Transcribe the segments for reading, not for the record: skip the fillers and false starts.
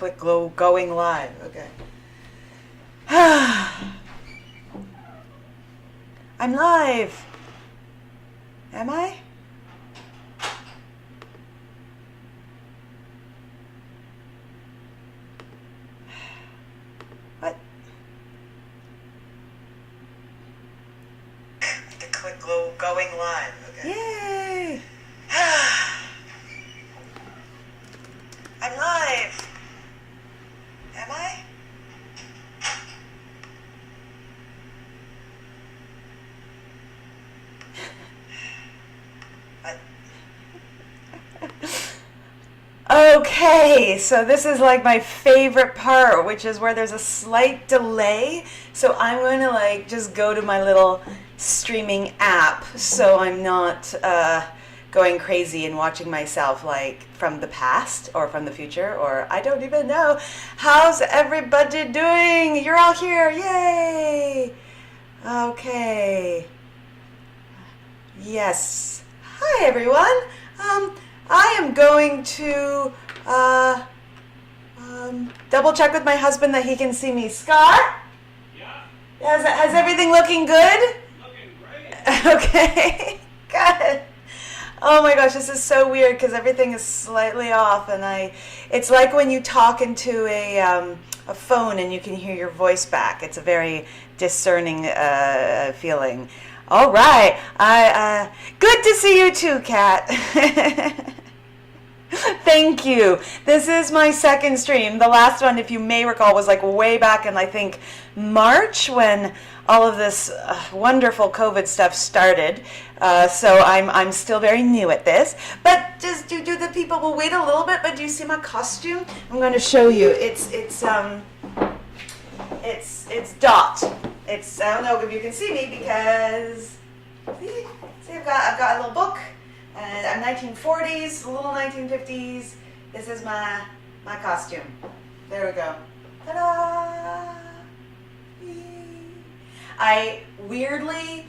click going live. Okay. I'm live. Am I? What? The click going live. Okay. Yay! I'm live. Am I? Okay, so this is like my favorite part, which is where there's a slight delay. So I'm going to like just go to my little streaming app so I'm not going crazy and watching myself like from the past or from the future, or I don't even know. How's everybody doing? You're all here. Yay! Okay. Yes. Hi, everyone. I am going to double check with my husband that he can see me. Scott? Yeah. Has everything looking good? Looking great. Okay, good. Oh my gosh, this is so weird because everything is slightly off, and it's like when you talk into a phone and you can hear your voice back. It's a very discerning feeling. All right, good to see you too, Kat. Thank you. This is my second stream. The last one, if you may recall, was like way back in I think March when all of this wonderful COVID stuff started. So I'm still very new at this. But just do the people will wait a little bit. But do you see my costume? I'm going to show you. It's Dot. It's I don't know if you can see me because see I've got a little book. And I'm 1940s, a little 1950s. This is my costume. There we go. Ta-da! I weirdly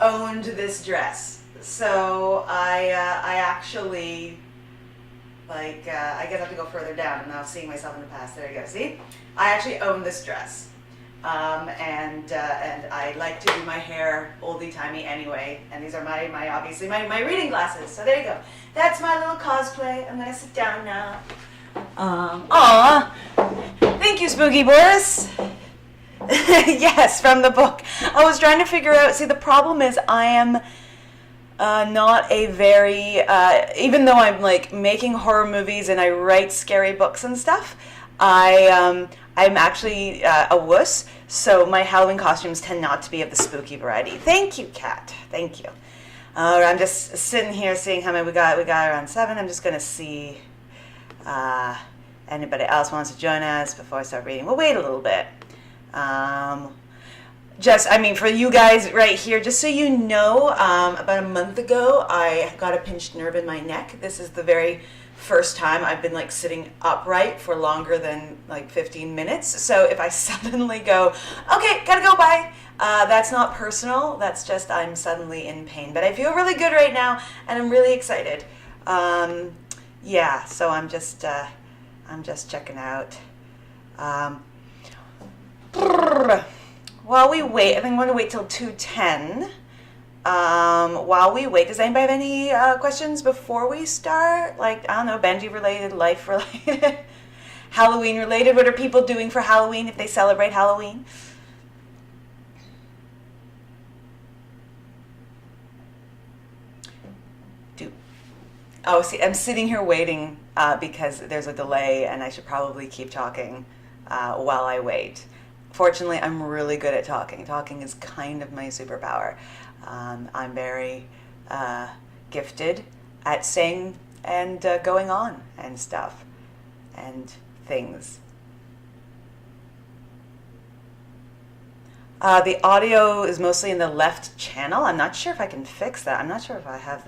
owned this dress. So I actually, like, I guess I have to go further down. I'm now seeing myself in the past. There you go. See? I actually own this dress. And I like to do my hair oldie-timey anyway, and these are my obviously my reading glasses, so there you go. That's my little cosplay. I'm gonna sit down now. Aw, thank you, Spooky Boris. Yes, from the book. I was trying to figure out, see the problem is I am not a very, even though I'm like making horror movies and I write scary books and stuff, I'm actually a wuss, so my Halloween costumes tend not to be of the spooky variety. Thank you, Kat. Thank you. I'm just sitting here seeing how many we got around 7. I'm just going to see anybody else wants to join us before I start reading. We'll wait a little bit. For you guys right here, just so you know, about a month ago, I got a pinched nerve in my neck. This is the very first time I've been like sitting upright for longer than like 15 minutes. So if I suddenly go, okay, gotta go, bye. That's not personal. That's just I'm suddenly in pain. But I feel really good right now, and I'm really excited. Yeah, so I'm just checking out. While we wait, I think I'm going to wait till 2:10. While we wait, does anybody have any questions before we start? Like, I don't know, Bendy related, life related, Halloween related. What are people doing for Halloween if they celebrate Halloween? Oh, see, I'm sitting here waiting because there's a delay and I should probably keep talking while I wait. Fortunately, I'm really good at talking. Talking is kind of my superpower. I'm very gifted at saying and going on and stuff and things. The audio is mostly in the left channel. I'm not sure if I can fix that. I'm not sure if I have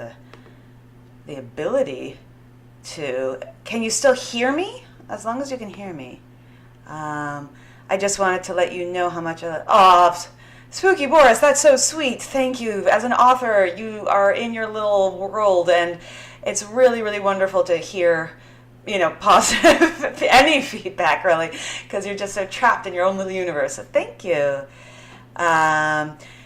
the ability to. Can you still hear me? As long as you can hear me. I just wanted to let you know how much Spooky Boris, that's so sweet. Thank you. As an author, you are in your little world, and it's really, really wonderful to hear positive, any feedback really, because you're just so trapped in your own little universe. So thank you.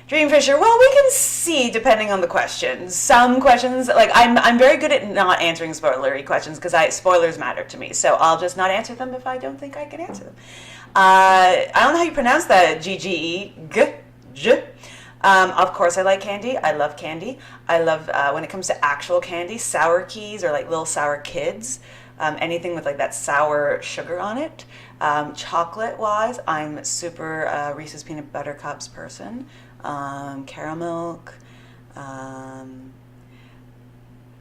Dreamfisher, well, we can see depending on the questions. Some questions, like I'm very good at not answering spoilery questions because spoilers matter to me. So I'll just not answer them if I don't think I can answer them. I don't know how you pronounce that. G. Of course, I like candy. I love candy. I love when it comes to actual candy, sour keys or like little sour kids. Anything with like that sour sugar on it. Chocolate-wise, I'm super Reese's Peanut Butter Cups person. Caramel.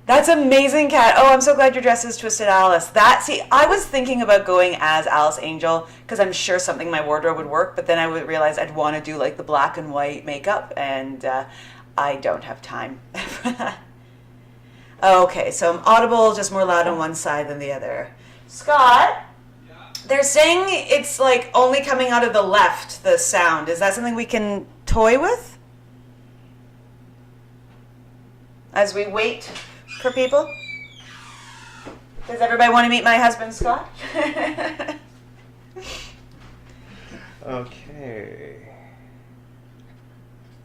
That's amazing, Kat. Oh, I'm so glad your dress is Twisted Alice. I was thinking about going as Alice Angel because I'm sure something in my wardrobe would work, but then I would realize I'd want to do like the black and white makeup, and I don't have time for that. Okay, so I'm audible, just more loud on one side than the other. Scott? They're saying it's like only coming out of the left, the sound. Is that something we can toy with? As we wait for people? Does everybody want to meet my husband, Scott? Okay.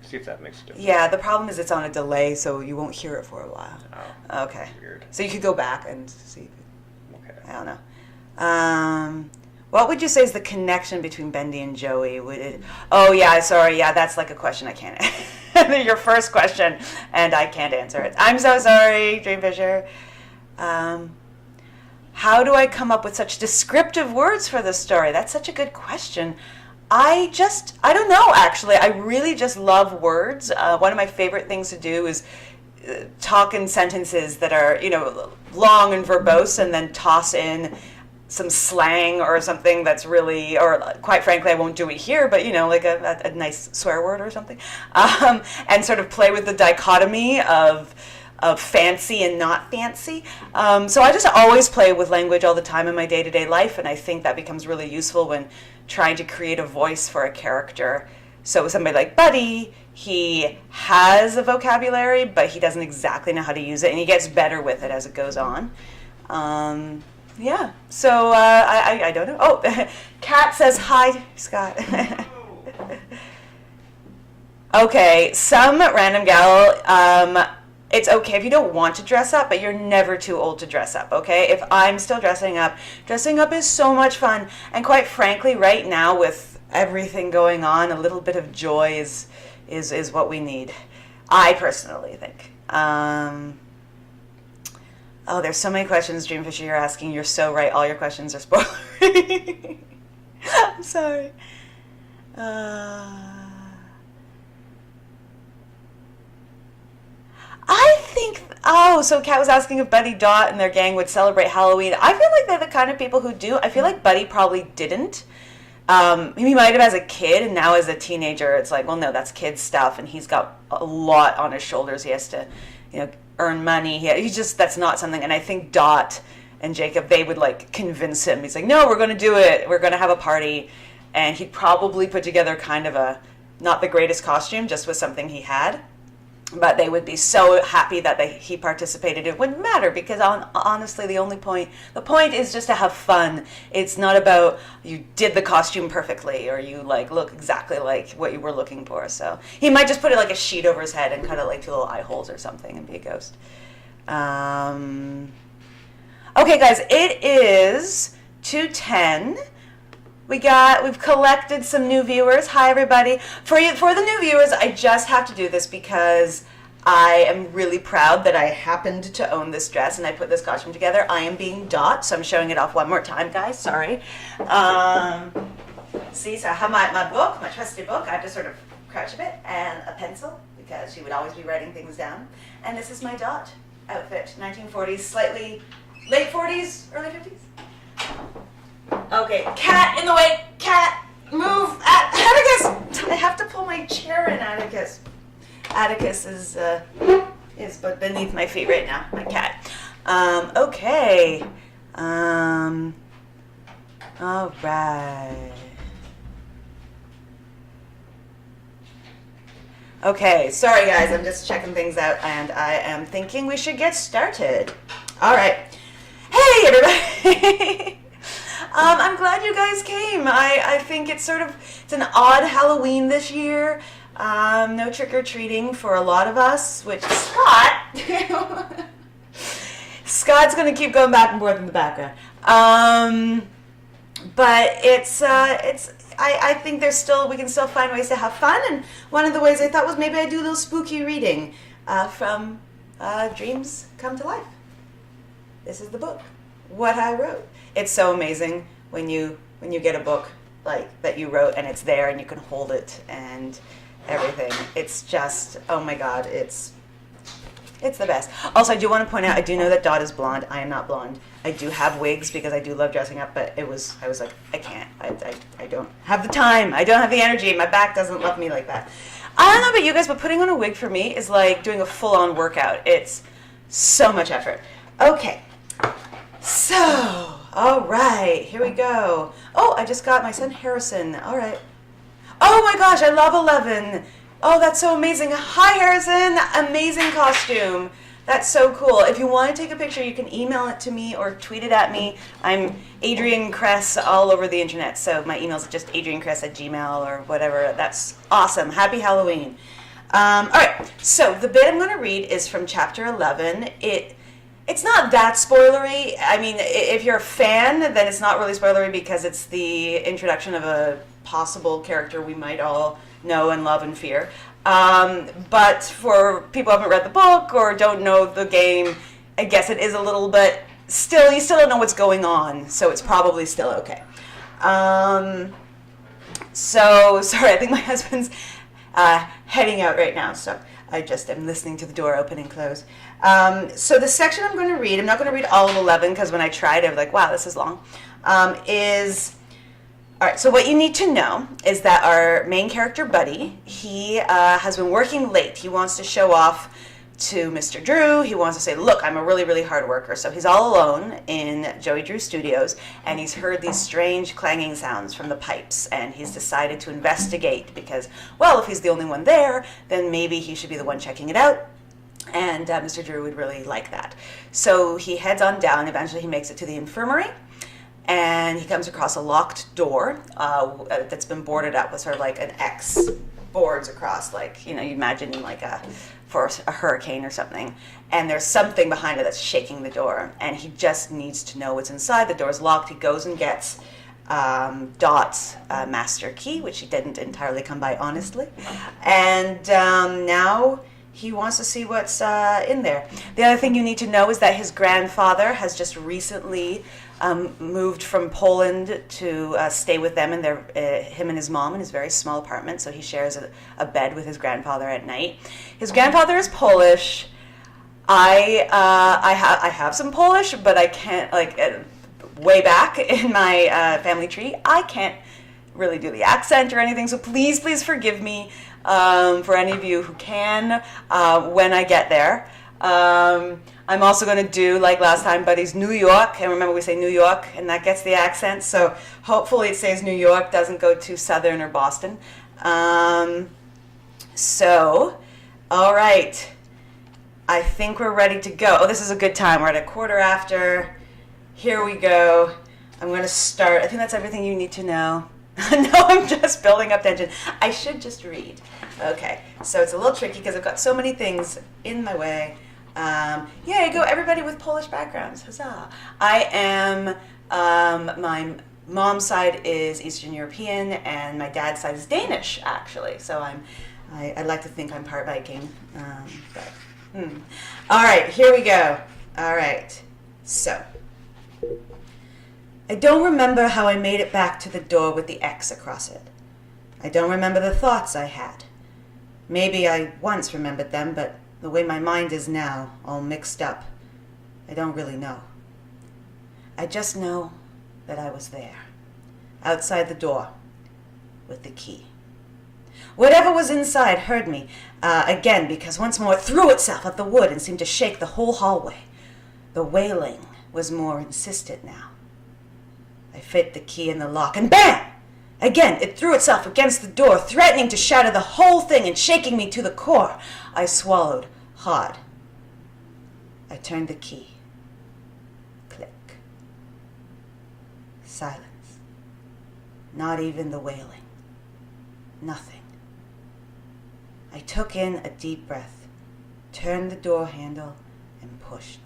See if that makes a difference. Yeah, the problem is it's on a delay, so you won't hear it for a while. Oh, okay. Weird. So you could go back and see. Okay. I don't know. What would you say is the connection between Bendy and Joey? Oh yeah, sorry. Yeah, that's like a question I can't. Your first question, and I can't answer it. I'm so sorry, Dreamfisher. How do I come up with such descriptive words for this story? That's such a good question. I don't know, actually. I really just love words. One of my favorite things to do is talk in sentences that are, long and verbose, and then toss in some slang or something that's really, or quite frankly, I won't do it here, but like a nice swear word or something, and sort of play with the dichotomy of fancy and not fancy. So I just always play with language all the time in my day-to-day life, and I think that becomes really useful when trying to create a voice for a character. So somebody like Buddy, he has a vocabulary, but he doesn't exactly know how to use it, and he gets better with it as it goes on. Yeah, so I don't know. Oh, Kat says hi, Scott. Okay, some random gal, it's okay if you don't want to dress up, but you're never too old to dress up, okay? If I'm still dressing up is so much fun. And quite frankly, right now with everything going on, a little bit of joy is what we need. I personally think. Oh, there's so many questions, Dreamfisher, you're asking. You're so right. All your questions are spoilery. I'm sorry. I think, so Kat was asking if Buddy, Dot, and their gang would celebrate Halloween. I feel like they're the kind of people who do. I feel like Buddy probably didn't. He might have as a kid, and now as a teenager, it's like, well, no, that's kid stuff, and he's got a lot on his shoulders. He has to, earn money. That's not something, and I think Dot and Jacob, they would like convince him. He's like, no, we're going to do it. We're going to have a party, and he'd probably put together kind of not the greatest costume, just with something he had. But they would be so happy that he participated. It wouldn't matter because honestly, the point is just to have fun. It's not about you did the costume perfectly or you look exactly like what you were looking for. So he might just put it like a sheet over his head and cut it like 2 little eye holes or something and be a ghost. Okay, guys, it is 2:10. We've collected some new viewers. Hi, everybody. For the new viewers, I just have to do this because I am really proud that I happened to own this dress and I put this costume together. I am being Dot, so I'm showing it off one more time, guys. Sorry. See, so I have my book, my trusty book. I have to sort of crouch a bit, and a pencil because she would always be writing things down. And this is my Dot outfit, 1940s, slightly late 40s, early 50s. Okay, Cat in the way. Cat, move. Atticus! I have to pull my chair in, Atticus. Atticus is beneath my feet right now, my cat. Okay. All right. Okay, sorry guys, I'm just checking things out and I am thinking we should get started. All right. Hey everybody. I'm glad you guys came. I think it's an odd Halloween this year. No trick-or-treating for a lot of us, which Scott's going to keep going back and forth in the background. But I think we can still find ways to have fun, and one of the ways I thought was maybe I'd do a little spooky reading from Dreams Come to Life. This is the book, what I wrote. It's so amazing when you get a book like that you wrote and it's there and you can hold it and everything. It's just, oh my God, it's the best. Also, I do want to point out, I do know that Dot is blonde. I am not blonde. I do have wigs because I do love dressing up, but I was like, I can't. I don't have the time. I don't have the energy. My back doesn't love me like that. I don't know about you guys, but putting on a wig for me is like doing a full-on workout. It's so much effort. Okay. So, all right, here we go. Oh, I just got my son Harrison. All right. Oh my gosh, I love 11. Oh, that's so amazing. Hi, Harrison. Amazing costume. That's so cool. If you want to take a picture, you can email it to me or tweet it at me. I'm Adrienne Kress all over the internet. So my email is just adriennekress@gmail or whatever. That's awesome. Happy Halloween. All right. So the bit I'm going to read is from chapter 11. It's not that spoilery. I mean, if you're a fan, then it's not really spoilery because it's the introduction of a possible character we might all know and love and fear. But for people who haven't read the book or don't know the game, I guess it is a little bit, you still don't know what's going on, so it's probably still okay. So, sorry, I think my husband's heading out right now, so I just am listening to the door open and close. So the section I'm going to read, I'm not going to read all of 11 because when I tried, I was like, wow, this is long, all right, so what you need to know is that our main character, Buddy, he has been working late. He wants to show off to Mr. Drew. He wants to say, look, I'm a really, really hard worker. So he's all alone in Joey Drew Studios, and he's heard these strange clanging sounds from the pipes, and he's decided to investigate because, well, if he's the only one there, then maybe he should be the one checking it out. And Mr. Drew would really like that. So he heads on down. Eventually he makes it to the infirmary. And he comes across a locked door that's been boarded up with sort of like an X boards across, like, you imagine like for a hurricane or something. And there's something behind it that's shaking the door. And he just needs to know what's inside. The door's locked. He goes and gets Dot's master key, which he didn't entirely come by, honestly. And now he wants to see what's in there. The other thing you need to know is that his grandfather has just recently moved from Poland to stay with them and him and his mom in his very small apartment. So he shares a bed with his grandfather at night. His grandfather is Polish. I have some Polish, but I can't, way back in my family tree, I can't really do the accent or anything. So please forgive me for any of you who can when I get there. I'm also going to do, like last time, Buddy's New York. And remember, we say New York, and that gets the accent. So hopefully it says New York, doesn't go too Southern or Boston. So, all right. I think we're ready to go. Oh, this is a good time. We're at 1:15. Here we go. I'm going to start. I think that's everything you need to know. No, I'm just building up tension. I should just read. Okay, so it's a little tricky because I've got so many things in my way. Yeah, go everybody with Polish backgrounds. Huzzah. I am, my mom's side is Eastern European and my dad's side is Danish, actually. So I like to think I'm part Viking. All right, here we go. All right, so I don't remember how I made it back to the door with the X across it. I don't remember the thoughts I had. Maybe I once remembered them, but the way my mind is now, all mixed up, I don't really know. I just know that I was there, outside the door, with the key. Whatever was inside heard me, again, because once more it threw itself at the wood and seemed to shake the whole hallway. The wailing was more insistent now. I fit the key in the lock, and bam! Again, it threw itself against the door, threatening to shatter the whole thing and shaking me to the core. I swallowed hard. I turned the key. Click. Silence. Not even the wailing. Nothing. I took in a deep breath, turned the door handle, and pushed.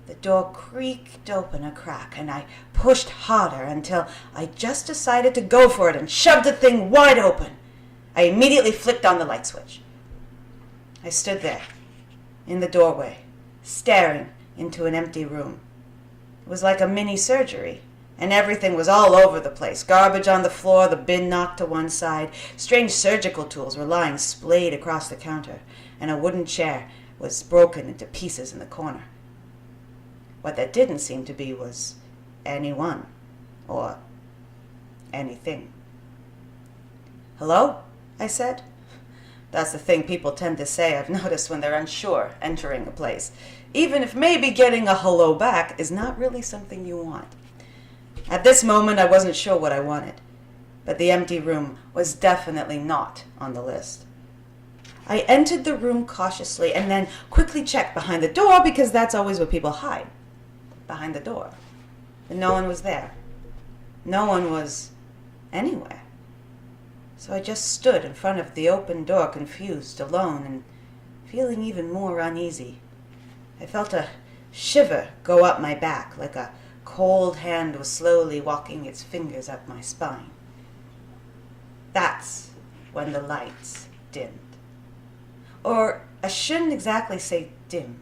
The door creaked open a crack, and I pushed harder until I just decided to go for it and shoved the thing wide open. I immediately flicked on the light switch. I stood there, in the doorway, staring into an empty room. It was like a mini surgery, and everything was all over the place. Garbage on the floor, the bin knocked to one side. Strange surgical tools were lying splayed across the counter, and a wooden chair was broken into pieces in the corner. What that didn't seem to be was anyone or anything. "Hello?" I said. That's the thing people tend to say, I've noticed, when they're unsure entering a place, even if maybe getting a hello back is not really something you want. At this moment, I wasn't sure what I wanted, but the empty room was definitely not on the list. I entered the room cautiously and then quickly checked behind the door, because that's always where people hide, behind the door. But no one was there. No one was anywhere. So I just stood in front of the open door, confused, alone, and feeling even more uneasy. I felt a shiver go up my back, like a cold hand was slowly walking its fingers up my spine. That's when the lights dimmed. Or I shouldn't exactly say dimmed.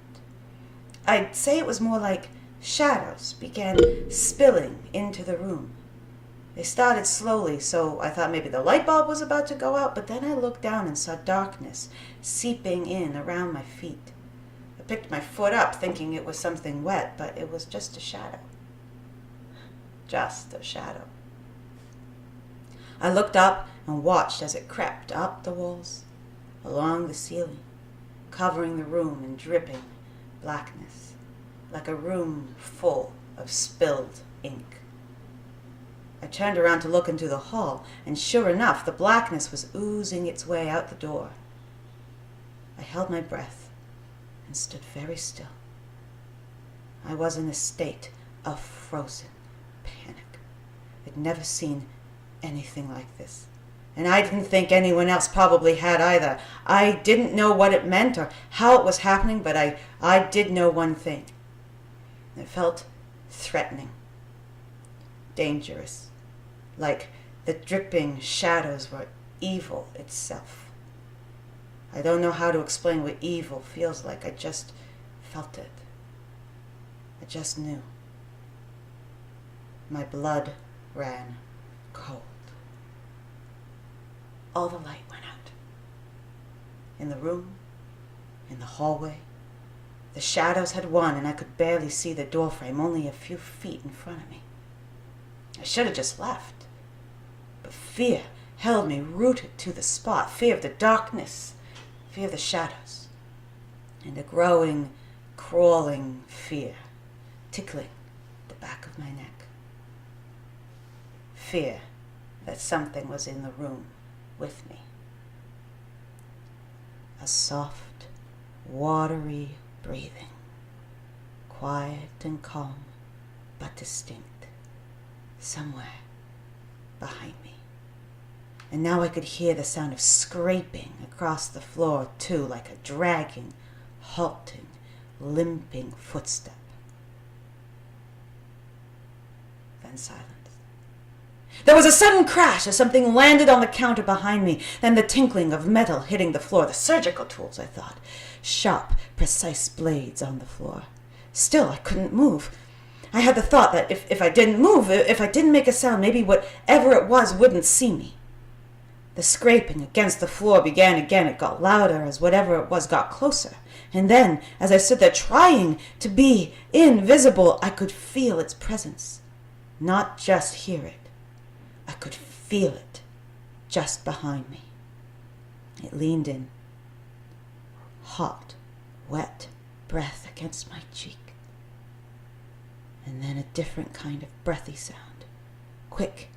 I'd say it was more like shadows began spilling into the room. They started slowly, so I thought maybe the light bulb was about to go out, but then I looked down and saw darkness seeping in around my feet. I picked my foot up, thinking it was something wet, but it was just a shadow. Just a shadow. I looked up and watched as it crept up the walls, along the ceiling, covering the room in dripping blackness, like a room full of spilled ink. I turned around to look into the hall, and sure enough, the blackness was oozing its way out the door. I held my breath and stood very still. I was in a state of frozen panic. I'd never seen anything like this, and I didn't think anyone else probably had either. I didn't know what it meant or how it was happening, but I did know one thing. It felt threatening, dangerous, like the dripping shadows were evil itself. I don't know how to explain what evil feels like. I just felt it. I just knew. My blood ran cold. All the light went out. In the room, in the hallway, the shadows had won, and I could barely see the doorframe, only a few feet in front of me. I should have just left, but fear held me rooted to the spot. Fear of the darkness, fear of the shadows, and a growing, crawling fear tickling the back of my neck. Fear that something was in the room with me. A soft, watery breathing, quiet and calm, but distinct, somewhere behind me. And now I could hear the sound of scraping across the floor, too, like a dragging, halting, limping footstep. Then silence. There was a sudden crash as something landed on the counter behind me, then the tinkling of metal hitting the floor. The surgical tools, I thought. Sharp, precise blades on the floor. Still, I couldn't move. I had the thought that if I didn't move, if I didn't make a sound, maybe whatever it was wouldn't see me. The scraping against the floor began again. It got louder as whatever it was got closer. And then, as I stood there trying to be invisible, I could feel its presence. Not just hear it. I could feel it just behind me. It leaned in. Hot, wet breath against my cheek. And then a different kind of breathy sound. Quick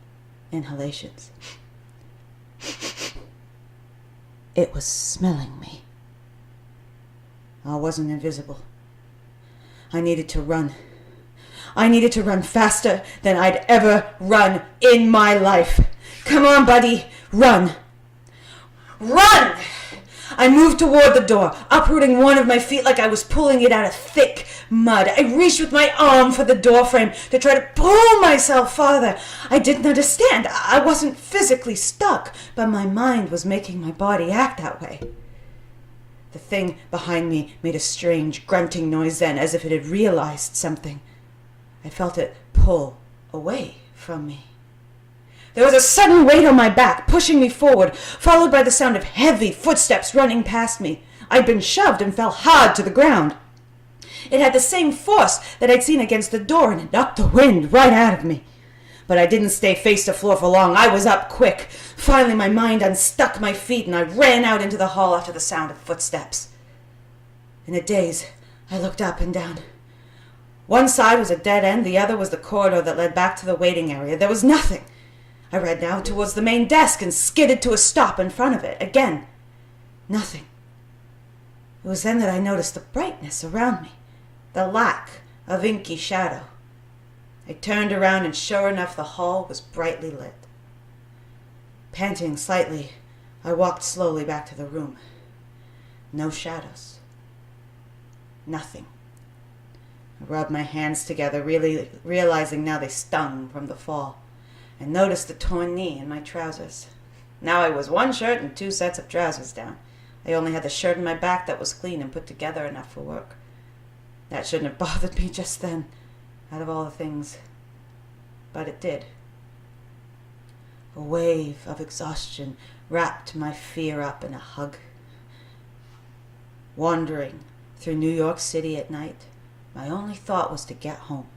inhalations. It was smelling me. I wasn't invisible. I needed to run. I needed to run faster than I'd ever run in my life. Come on, buddy, run. Run! I moved toward the door, uprooting one of my feet like I was pulling it out of thick mud. I reached with my arm for the doorframe to try to pull myself farther. I didn't understand. I wasn't physically stuck, but my mind was making my body act that way. The thing behind me made a strange grunting noise then, as if it had realized something. I felt it pull away from me. There was a sudden weight on my back, pushing me forward, followed by the sound of heavy footsteps running past me. I'd been shoved and fell hard to the ground. It had the same force that I'd seen against the door, and it knocked the wind right out of me. But I didn't stay face to floor for long. I was up quick. Finally, my mind unstuck my feet, and I ran out into the hall after the sound of footsteps. In a daze, I looked up and down. One side was a dead end, the other was the corridor that led back to the waiting area. There was nothing. I ran down towards the main desk and skidded to a stop in front of it. Again, nothing. It was then that I noticed the brightness around me, the lack of inky shadow. I turned around, and sure enough, the hall was brightly lit. Panting slightly, I walked slowly back to the room. No shadows. Nothing. I rubbed my hands together, really realizing now they stung from the fall, and noticed the torn knee in my trousers. Now I was one shirt and 2 sets of trousers down. I only had the shirt in my back that was clean and put together enough for work. That shouldn't have bothered me just then, out of all the things. But it did. A wave of exhaustion wrapped my fear up in a hug. Wandering through New York City at night, my only thought was to get home.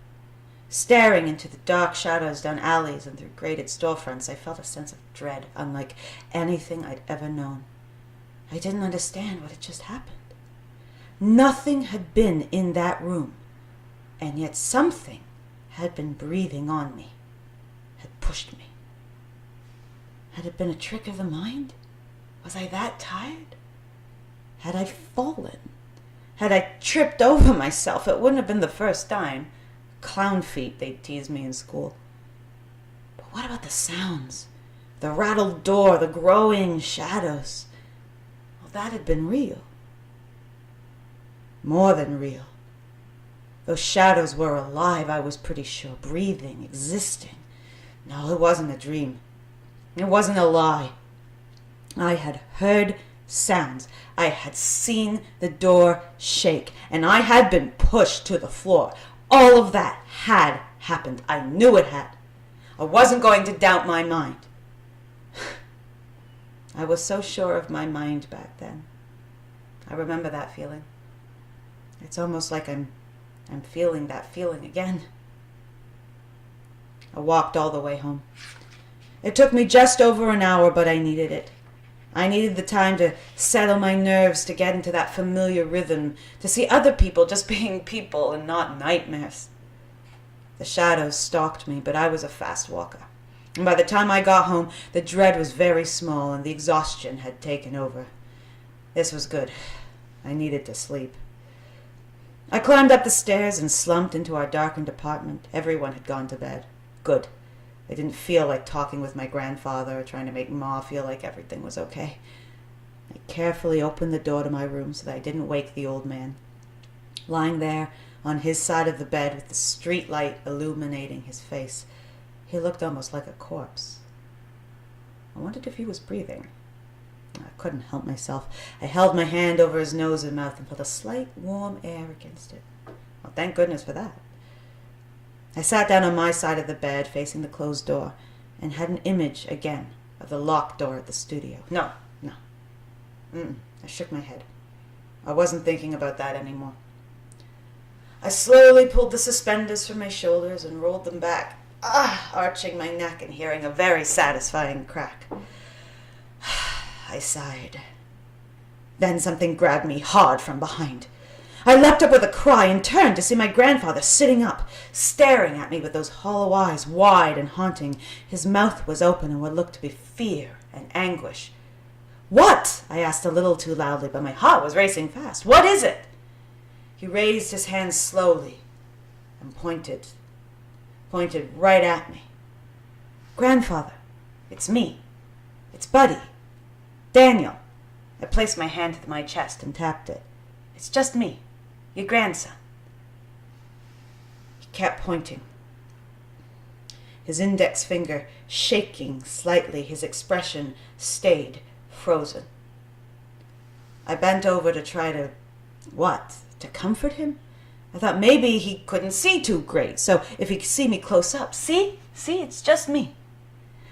Staring into the dark shadows down alleys and through grated storefronts, I felt a sense of dread unlike anything I'd ever known. I didn't understand what had just happened. Nothing had been in that room, and yet something had been breathing on me, had pushed me. Had it been a trick of the mind? Was I that tired? Had I fallen? Had I tripped over myself? It wouldn't have been the first time. Clown feet, they'd tease me in school. But what about the sounds? The rattled door, the growing shadows. Well, that had been real. More than real. Those shadows were alive, I was pretty sure, breathing, existing. No, it wasn't a dream. It wasn't a lie. I had heard sounds. I had seen the door shake, and I had been pushed to the floor. All of that had happened. I knew it had. I wasn't going to doubt my mind. I was so sure of my mind back then. I remember that feeling. It's almost like I'm feeling that feeling again. I walked all the way home. It took me just over an hour, but I needed it. I needed the time to settle my nerves, to get into that familiar rhythm, to see other people just being people and not nightmares. The shadows stalked me, but I was a fast walker. And by the time I got home, the dread was very small and the exhaustion had taken over. This was good. I needed to sleep. I climbed up the stairs and slumped into our darkened apartment. Everyone had gone to bed. Good. I didn't feel like talking with my grandfather or trying to make Ma feel like everything was okay. I carefully opened the door to my room so that I didn't wake the old man. Lying there on his side of the bed with the street light illuminating his face, he looked almost like a corpse. I wondered if he was breathing. I couldn't help myself. I held my hand over his nose and mouth and felt a slight warm air against it. Well, thank goodness for that. I sat down on my side of the bed, facing the closed door, and had an image again of the locked door at the studio. No. I shook my head. I wasn't thinking about that anymore. I slowly pulled the suspenders from my shoulders and rolled them back, arching my neck and hearing a very satisfying crack. I sighed. Then something grabbed me hard from behind. I leapt up with a cry and turned to see my grandfather sitting up, staring at me with those hollow eyes wide and haunting. His mouth was open in what looked to be fear and anguish. "What?" I asked a little too loudly, but my heart was racing fast. "What is it?" He raised his hands slowly and pointed pointed right at me. "Grandfather, it's me. It's Buddy. Daniel." I placed my hand to my chest and tapped it. "It's just me, your grandson." He kept pointing, his index finger shaking slightly. His expression stayed frozen. I bent over to try to, to comfort him? I thought maybe he couldn't see too great, so if he could see me close up. See, it's just me.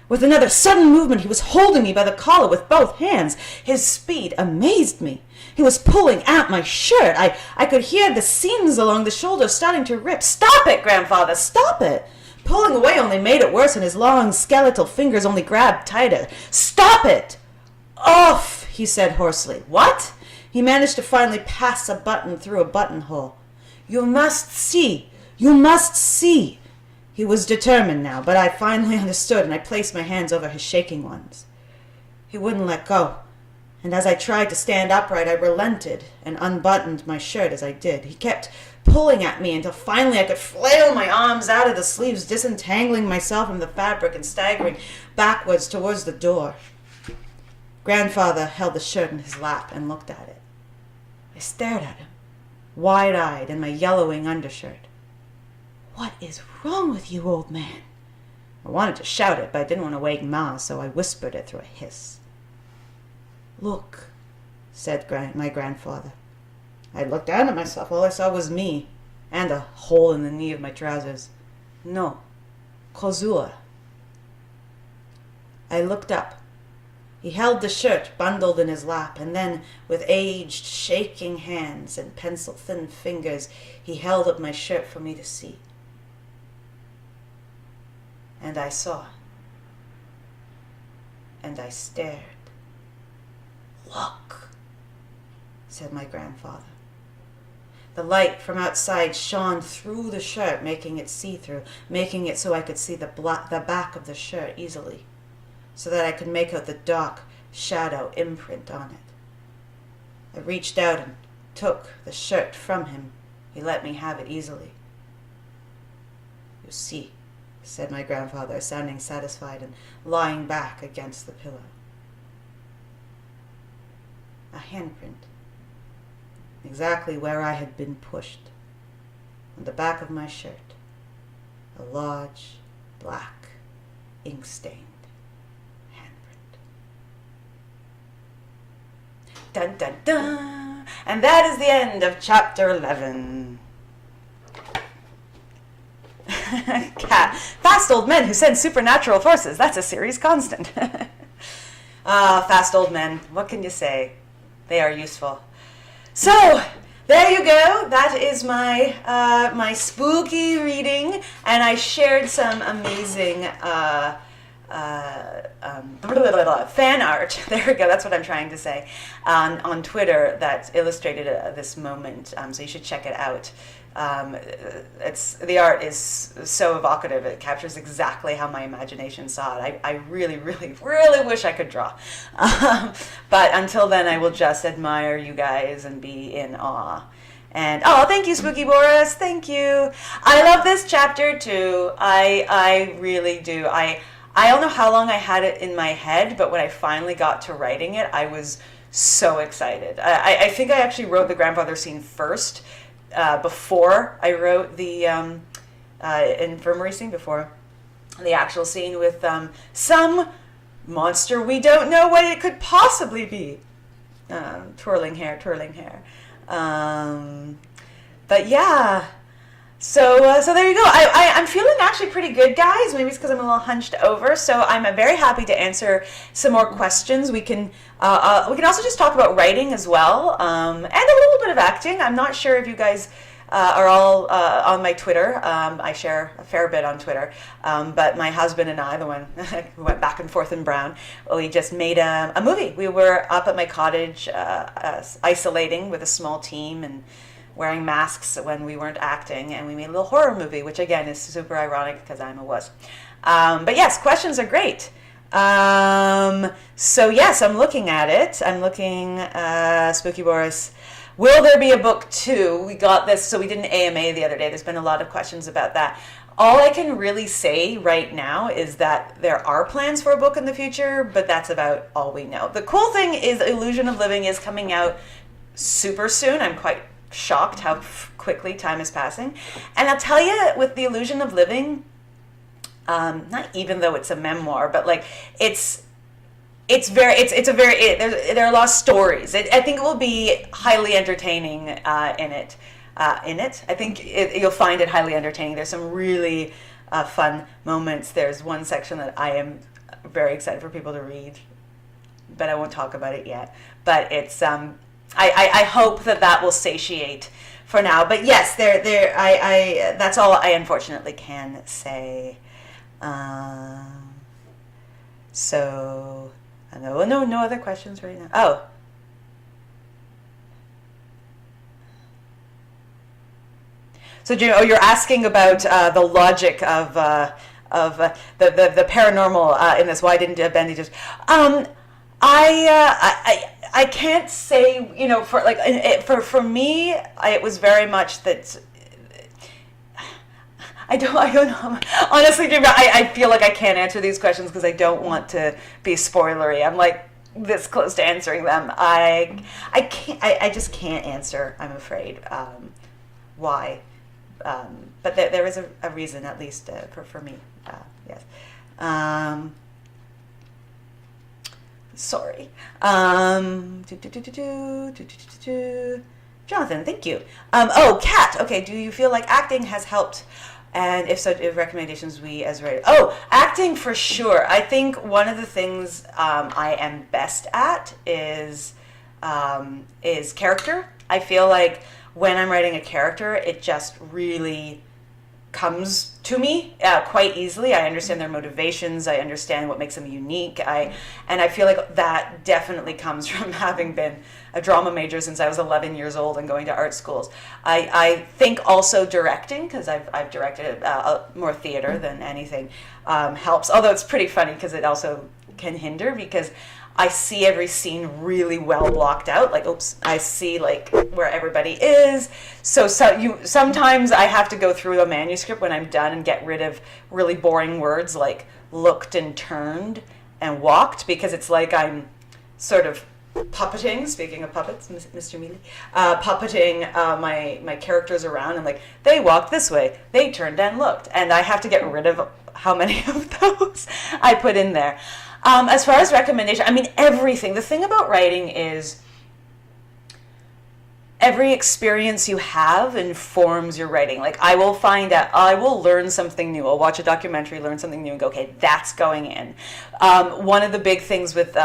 With another sudden movement, he was holding me by the collar with both hands. His speed amazed me. He was pulling at my shirt. I could hear the seams along the shoulder starting to rip. "Stop it, Grandfather, stop it!" Pulling away only made it worse, and his long skeletal fingers only grabbed tighter. "Stop it!" "Off," he said hoarsely. "What?" He managed to finally pass a button through a buttonhole. "You must see. You must see." He was determined now, but I finally understood, and I placed my hands over his shaking ones. He wouldn't let go, and as I tried to stand upright, I relented and unbuttoned my shirt as I did. He kept pulling at me until finally I could flail my arms out of the sleeves, disentangling myself from the fabric and staggering backwards towards the door. Grandfather held the shirt in his lap and looked at it. I stared at him, wide-eyed in my yellowing undershirt. "What is wrong with you, old man?" I wanted to shout it, but I didn't want to wake Ma, so I whispered it through a hiss. "Look," said my grandfather. I looked down at myself. All I saw was me, and a hole in the knee of my trousers. "No, Kozua." I looked up. He held the shirt bundled in his lap, and then, with aged, shaking hands and pencil-thin fingers, he held up my shirt for me to see. And I saw. And I stared. "Look," said my grandfather. The light from outside shone through the shirt, making it see-through, making it so I could see the back of the shirt easily, so that I could make out the dark shadow imprint on it. I reached out and took the shirt from him. He let me have it easily. "You see," said my grandfather, sounding satisfied and lying back against the pillow. A handprint, exactly where I had been pushed, on the back of my shirt, a large, black, ink-stained handprint. Dun dun dun! And that is the end of chapter 11. Cat. Fast old men who send supernatural forces. That's a series constant. Fast old men. What can you say? They are useful. So, there you go. That is my my spooky reading, and I shared some amazing fan art. There we go. That's what I'm trying to say on Twitter that illustrated this moment. So you should check it out. The art is so evocative. It captures exactly how my imagination saw it. I really, really, really wish I could draw. But until then, I will just admire you guys and be in awe. And thank you, Spooky Boris. Thank you. I love this chapter too. I really do. I don't know how long I had it in my head, but when I finally got to writing it, I was so excited. I think I actually wrote the grandfather scene first. Before I wrote the infirmary scene, before the actual scene with some monster we don't know what it could possibly be. Twirling hair. But yeah, so there you go. I'm feeling actually pretty good, guys. Maybe it's because I'm a little hunched over. So I'm very happy to answer some more questions. We can also just talk about writing as well, and a little bit of acting. I'm not sure if you guys are all on my Twitter. I share a fair bit on Twitter, but my husband and I, the one who went back and forth in Brown, we just made a movie. We were up at my cottage isolating with a small team and wearing masks when we weren't acting, and we made a little horror movie, which again is super ironic because I'm a wuss. But yes, questions are great. So yes, I'm looking at it. I'm looking, Spooky Boris. Will there be a book 2? We got this, so we did an AMA the other day. There's been a lot of questions about that. all I can really say right now is that there are plans for a book in the future, but that's about all we know. The cool thing is Illusion of Living is coming out super soon. I'm quite shocked how quickly time is passing. And I'll tell you, with The Illusion of Living, not even though it's a memoir, but like there are a lot of stories. I think it will be highly entertaining in it. I think you'll find it highly entertaining. There's some really fun moments. There's one section that I am very excited for people to read, but I won't talk about it yet. But it's I hope that will satiate for now. But yes, I that's all I unfortunately can say. So no other questions right now. Oh. So you're asking about the logic of the paranormal in this. Why didn't Bendy just? I can't say, for me it was very much that I don't know. Honestly, I feel like I can't answer these questions because I don't want to be spoilery. I'm like this close to answering them. I just can't answer, I'm afraid, why. But there is a reason, at least for me. Yes. Sorry. Jonathan, thank you. Kat. Okay. Do you feel like acting has helped? And if so, if recommendations we as writers. Oh, acting for sure. I think one of the things I am best at is character. I feel like when I'm writing a character, it just really comes to me quite easily. I understand their motivations. I understand what makes them unique. And I feel like that definitely comes from having been a drama major since I was 11 years old and going to art schools. I think also directing, because I've directed more theater than anything, helps. Although it's pretty funny because it also can hinder, because I see every scene really well blocked out. Like, I see like where everybody is. So sometimes I have to go through a manuscript when I'm done and get rid of really boring words like looked and turned and walked, because it's like I'm sort of puppeting, speaking of puppets, Mr. Mealy, puppeting my characters around, and like, they walked this way, they turned and looked, and I have to get rid of how many of those I put in there. As far as recommendation, I mean, everything. The thing about writing is every experience you have informs your writing. Like, I will learn something new. I'll watch a documentary, learn something new, and go, okay, that's going in. One of the big things with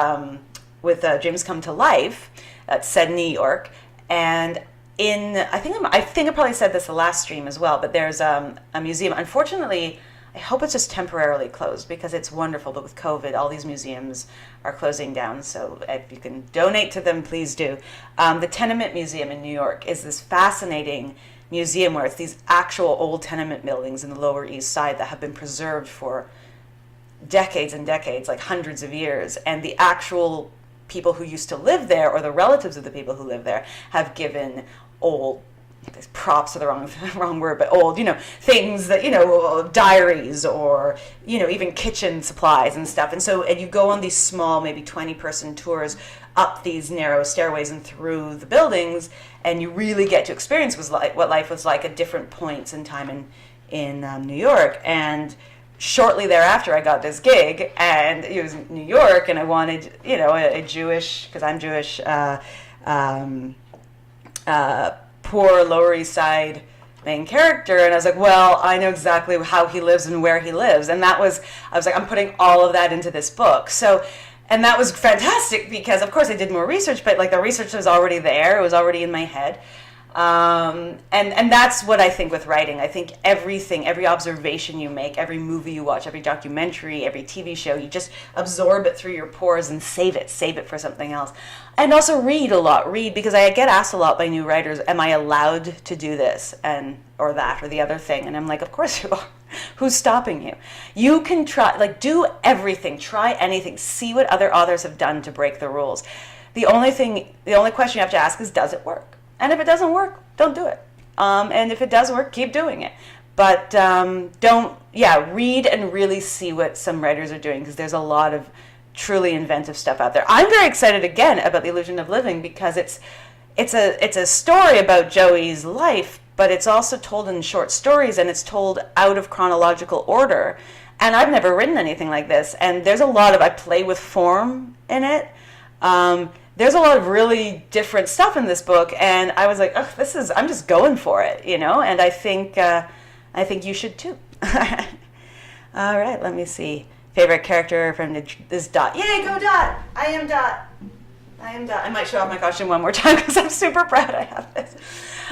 Dreams Come to Life, that's set in New York, and I think I probably said this the last stream as well, but there's a museum. Unfortunately, I hope it's just temporarily closed, because it's wonderful, but with COVID, all these museums are closing down, so if you can donate to them, please do. The Tenement Museum in New York is this fascinating museum where it's these actual old tenement buildings in the Lower East Side that have been preserved for decades and decades, like hundreds of years, and the actual people who used to live there, or the relatives of the people who live there, have given old props are the wrong word, but old, things that, diaries, or, even kitchen supplies and stuff. And you go on these small, maybe 20-person tours up these narrow stairways and through the buildings, and you really get to experience what life was like at different points in time in New York. And shortly thereafter, I got this gig, and it was in New York, and I wanted, a Jewish, because I'm Jewish, poor Lower East Side main character, and I was like, well, I know exactly how he lives and where he lives, and I was like, I'm putting all of that into this book. And that was fantastic, because of course I did more research, but like the research was already there, it was already in my head. And that's what I think with writing. I think every observation you make, every movie you watch, every documentary, every TV show, you just absorb it through your pores and save it for something else. And also read a lot, because I get asked a lot by new writers, am I allowed to do this or that or the other thing? And I'm like, of course you are. Who's stopping you? You can try, do everything, try anything, see what other authors have done to break the rules. The only question you have to ask is, does it work? And if it doesn't work, don't do it. And if it does work, keep doing it. But read and really see what some writers are doing, because there's a lot of truly inventive stuff out there. I'm very excited again about The Illusion of Living, because it's a story about Joey's life, but it's also told in short stories, and it's told out of chronological order. And I've never written anything like this. And there's a lot of, I play with form in it. There's a lot of really different stuff in this book, and I was like, oh, I'm just going for it, and I think you should too. All right, let me see. Favorite character from this Dot. Yay, go Dot! I am Dot. I might show off my costume one more time because I'm super proud I have this.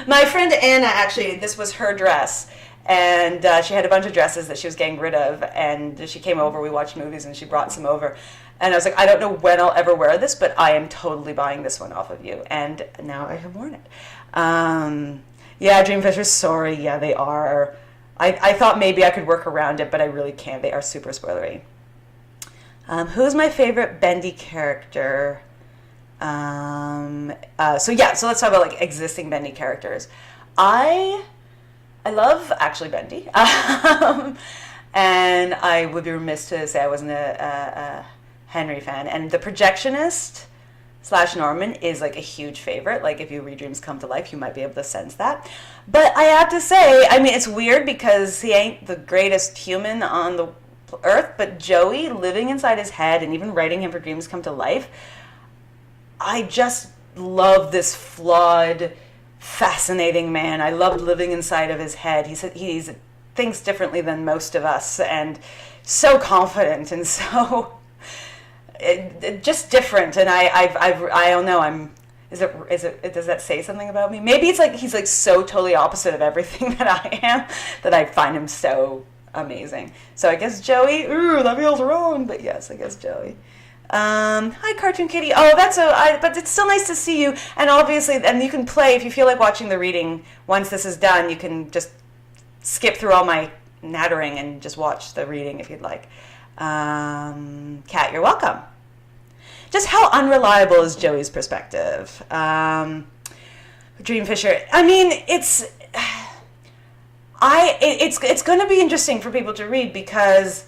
My friend Anna, actually, this was her dress. And she had a bunch of dresses that she was getting rid of. And she came over, we watched movies, and she brought some over. And I was like, I don't know when I'll ever wear this, but I am totally buying this one off of you. And now I have worn it. Dreamfishers, sorry. Yeah, they are. I thought maybe I could work around it, but I really can't. They are super spoilery. Who's my favorite Bendy character? So let's talk about like existing Bendy characters. I love actually Bendy, and I would be remiss to say I wasn't a Henry fan. And the Projectionist / Norman is like a huge favorite. Like if you read Dreams Come to Life, you might be able to sense that. But I have to say, I mean, it's weird because he ain't the greatest human on the earth, but Joey living inside his head and even writing him for Dreams Come to Life, I just love this flawed, fascinating man. I loved living inside of his head. He thinks differently than most of us, and so confident and so just different. And I don't know. Is it? Does that say something about me? Maybe it's like he's like so totally opposite of everything that I am that I find him so amazing. So I guess Joey. Ooh, that feels wrong, but yes, I guess Joey. Hi, Cartoon Kitty. Oh, but it's still nice to see you. And obviously, and you can play, if you feel like watching the reading, once this is done, you can just skip through all my nattering and just watch the reading if you'd like. Kat, you're welcome. Just how unreliable is Joey's perspective? Dreamfisher, I mean, it's going to be interesting for people to read, because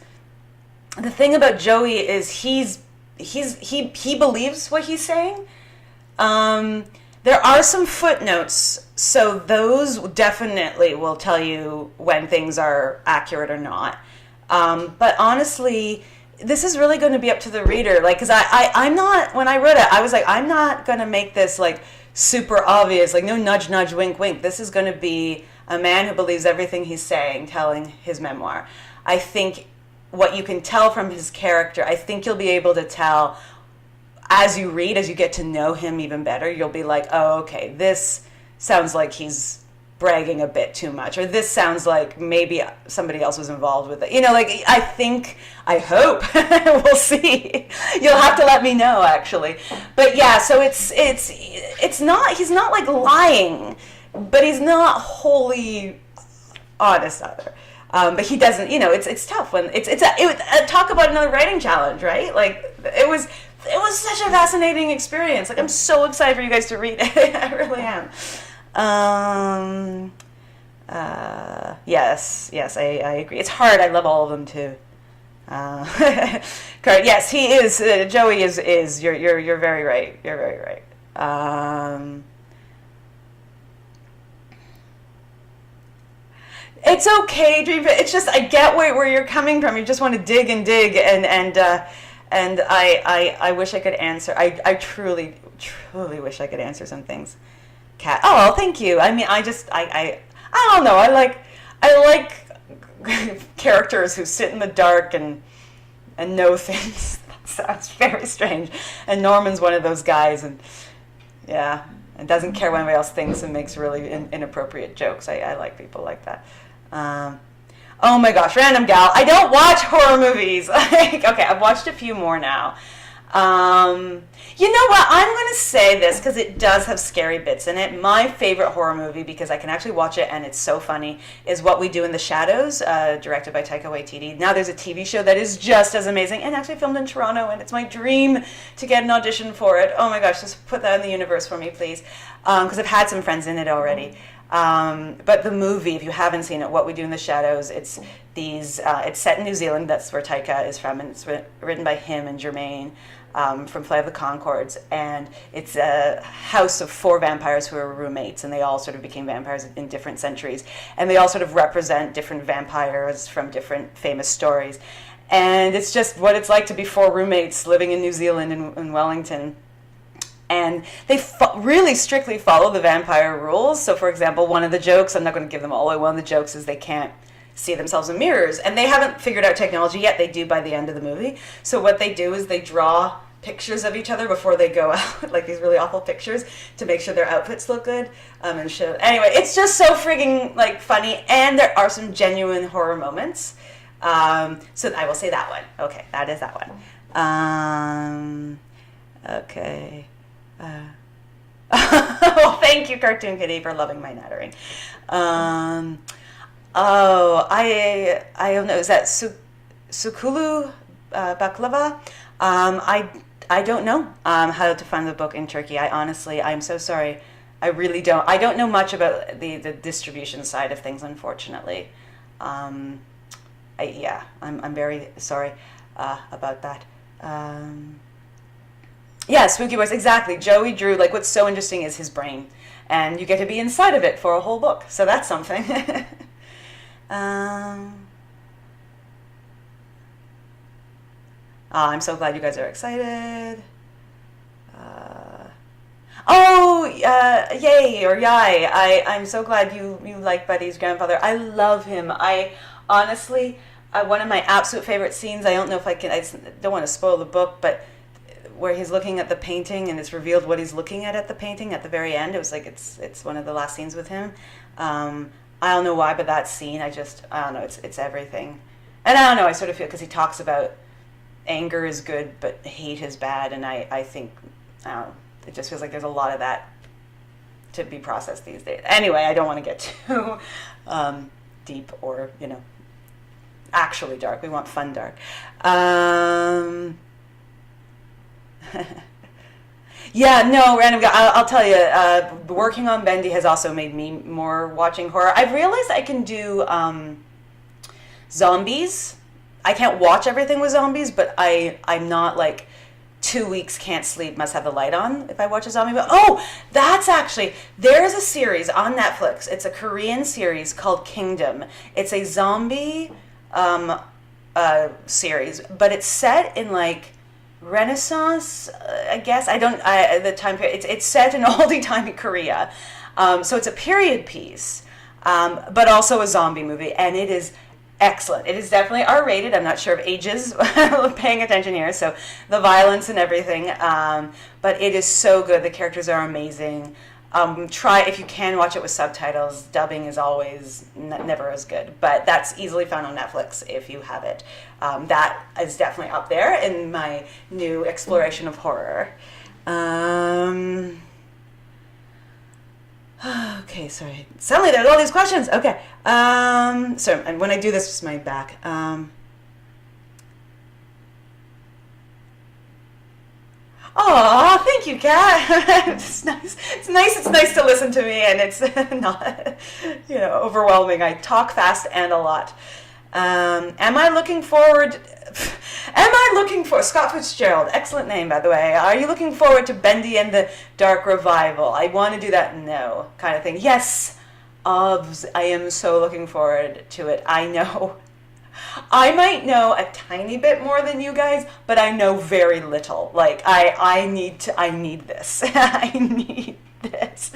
the thing about Joey is he believes what he's saying. There are some footnotes, so those definitely will tell you when things are accurate or not. But honestly, this is really going to be up to the reader. Like, because I'm not, when I wrote it, I was like, I'm not going to make this like super obvious, like no nudge, nudge, wink, wink. This is going to be a man who believes everything he's saying, telling his memoir. I think what you can tell from his character, I think you'll be able to tell as you read, as you get to know him even better, you'll be like, oh, okay, this sounds like he's bragging a bit too much, or this sounds like maybe somebody else was involved with it. You know, like, I hope, we'll see. You'll have to let me know, actually. But yeah, so it's not, he's not like lying, but he's not wholly honest either. But he doesn't, you know, it's tough when talk about another writing challenge, right? Like, it was such a fascinating experience. Like, I'm so excited for you guys to read it. I really am. Yes, I agree. It's hard. I love all of them too. Yes, he is. Joey is. You're very right. You're very right. It's okay, Dream. It's just, I get where you're coming from. You just want to dig and I wish I could answer. I truly wish I could answer some things. Cat. Oh, thank you. I mean, I don't know. I like characters who sit in the dark and know things. That sounds very strange. And Norman's one of those guys, and yeah, and doesn't care what anybody else thinks and makes really inappropriate jokes. I like people like that. Oh my gosh, random gal. I don't watch horror movies. Okay, I've watched a few more now. You know what? I'm going to say this because it does have scary bits in it. My favorite horror movie, because I can actually watch it and it's so funny, is What We Do in the Shadows, directed by Taika Waititi. Now there's a TV show that is just as amazing and actually filmed in Toronto, and it's my dream to get an audition for it. Oh my gosh, just put that in the universe for me, please, because I've had some friends in it already. But the movie, if you haven't seen it, What We Do in the Shadows, it's set in New Zealand. That's where Taika is from, and it's written by him and Jermaine from Flight of the Conchords. And it's a house of 4 vampires who are roommates, and they all sort of became vampires in different centuries. And they all sort of represent different vampires from different famous stories. And it's just what it's like to be 4 roommates living in New Zealand in Wellington. And they really strictly follow the vampire rules. So, for example, one of the jokes, I'm not going to give them all away, one of the jokes is they can't see themselves in mirrors. And they haven't figured out technology yet. They do by the end of the movie. So what they do is they draw pictures of each other before they go out, like these really awful pictures, to make sure their outfits look good. And shit. Anyway, it's just so frigging like funny. And there are some genuine horror moments. So I will say that one. Okay, that is that one. Okay. Well, thank you, Cartoon Kitty, for loving my nattering. I don't know. Is that Sukulu baklava? I don't know how to find the book in Turkey. I'm so sorry. I really don't. I don't know much about the distribution side of things, unfortunately. I'm very sorry about that. Yeah, Spooky Boys, exactly. Joey Drew, like what's so interesting is his brain. And you get to be inside of it for a whole book. So that's something. I'm so glad you guys are excited. Yay or yay. I'm so glad you like Buddy's grandfather. I love him. I honestly, one of my absolute favorite scenes, I don't know if I don't want to spoil the book, but where he's looking at the painting and it's revealed what he's looking at the painting at the very end. It was like it's one of the last scenes with him. I don't know why, but that scene, I don't know, it's everything. And I don't know, I sort of feel, because he talks about anger is good, but hate is bad, and I think, I don't know, it just feels like there's a lot of that to be processed these days. Anyway, I don't want to get too deep or, actually dark. We want fun dark. Yeah, no, random guy. I'll tell you, working on Bendy has also made me more watching horror. I've realized I can do zombies. I can't watch everything with zombies, but I'm not like 2 weeks can't sleep, must have the light on if I watch a zombie. But there's a series on Netflix. It's a Korean series called Kingdom. It's a zombie series, but it's set in like Renaissance, I guess. The time period. It's set in oldie timey Korea, so it's a period piece, but also a zombie movie, and it is excellent. It is definitely R-rated. I'm not sure of ages. Paying attention here, so the violence and everything. But it is so good. The characters are amazing. Try, if you can, watch it with subtitles. Dubbing is always never as good, but that's easily found on Netflix if you have it. That is definitely up there in my new exploration of horror. Okay, sorry. Suddenly there's all these questions. Okay. So, and when I do this, it's my back. Oh, thank you, Kat. It's nice. It's nice to listen to me, and it's not, overwhelming. I talk fast and a lot. Am I looking forward? Scott Fitzgerald, excellent name, by the way. Are you looking forward to Bendy and the Dark Revival? I want to do that, no, kind of thing. Yes, I am so looking forward to it. I know. I might know a tiny bit more than you guys, but I know very little. Like, I need this. I need this.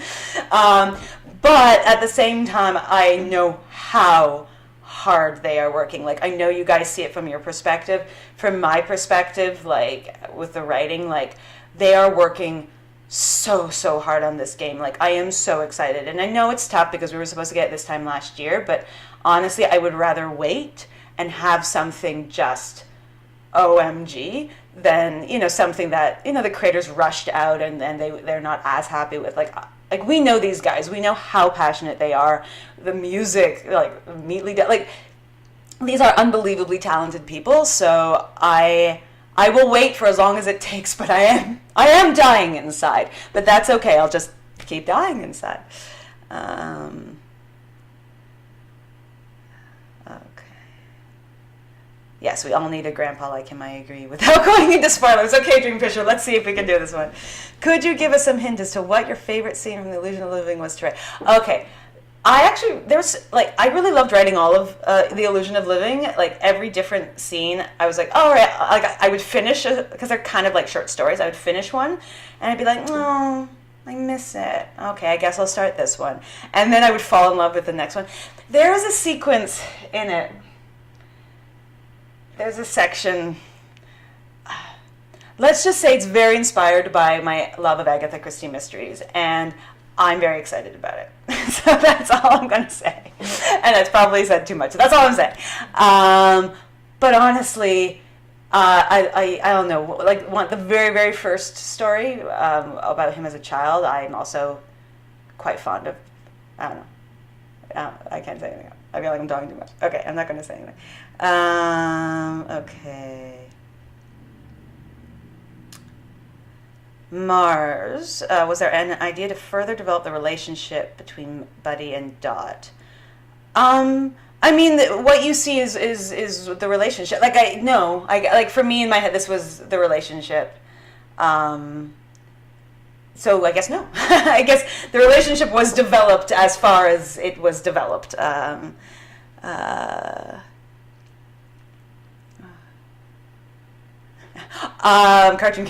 But at the same time, I know how hard they are working. Like, I know you guys see it from your perspective. From my perspective, like, with the writing, like, they are working so hard on this game. Like, I am so excited. And I know it's tough because we were supposed to get it this time last year, but honestly, I would rather wait and have something just OMG than, something that, the creators rushed out and they're not as happy with. Like we know these guys. We know how passionate they are. The music, like, immediately, like, these are unbelievably talented people. So I will wait for as long as it takes, but I am dying inside. But that's okay. I'll just keep dying inside. Okay. Yes, we all need a grandpa like him, I agree. Without going into spoilers. Okay, Dream Fisher, let's see if we can do this one. Could you give us some hint as to what your favorite scene from The Illusion of Living was to write? Okay. I really loved writing all of The Illusion of Living. Like, every different scene, I was like, all right, like, I would finish, because they're kind of like short stories, I would finish one, and I'd be like, oh, I miss it. Okay, I guess I'll start this one. And then I would fall in love with the next one. There was a sequence in it. There's a section. Let's just say it's very inspired by my love of Agatha Christie mysteries, and I'm very excited about it. So that's all I'm going to say. And that's probably said too much. So that's all I'm saying. But honestly, I don't know. Like the very, very first story about him as a child, I'm also quite fond of. I don't know. I can't say anything. I feel like I'm talking too much. Okay, I'm not going to say anything. Okay. Mars, was there an idea to further develop the relationship between Buddy and Dot? I mean, what you see is the relationship. Like for me in my head, this was the relationship. So I guess no. I guess the relationship was developed as far as it was developed. Cartoon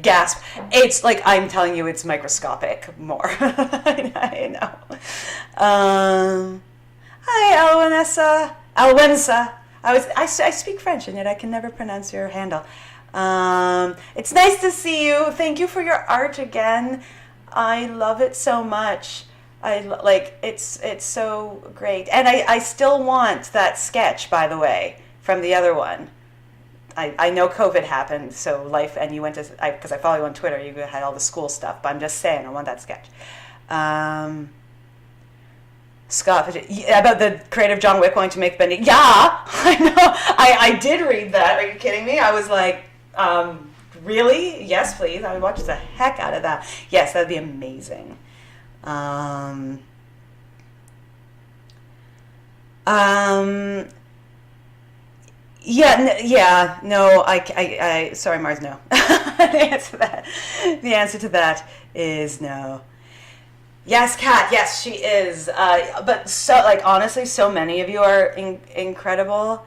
gasp. It's like I'm telling you, it's microscopic more. I know. Hi, Alwensa. I speak French, and yet I can never pronounce your handle. It's nice to see you. Thank you for your art again. I love it so much. It's so great. And I still want that sketch, by the way, from the other one. I know COVID happened, so life, and you went to, because I follow you on Twitter, you had all the school stuff, but I'm just saying, I want that sketch. Scott, about the creative John Wick wanting to make Bendy. Yeah, I know. I did read that. Are you kidding me? I was like, really? Yes, please. I would watch the heck out of that. Yes, that'd be amazing. Sorry, Mars, no. The answer to that is no. Yes, Kat, yes, she is. But honestly, so many of you are incredible.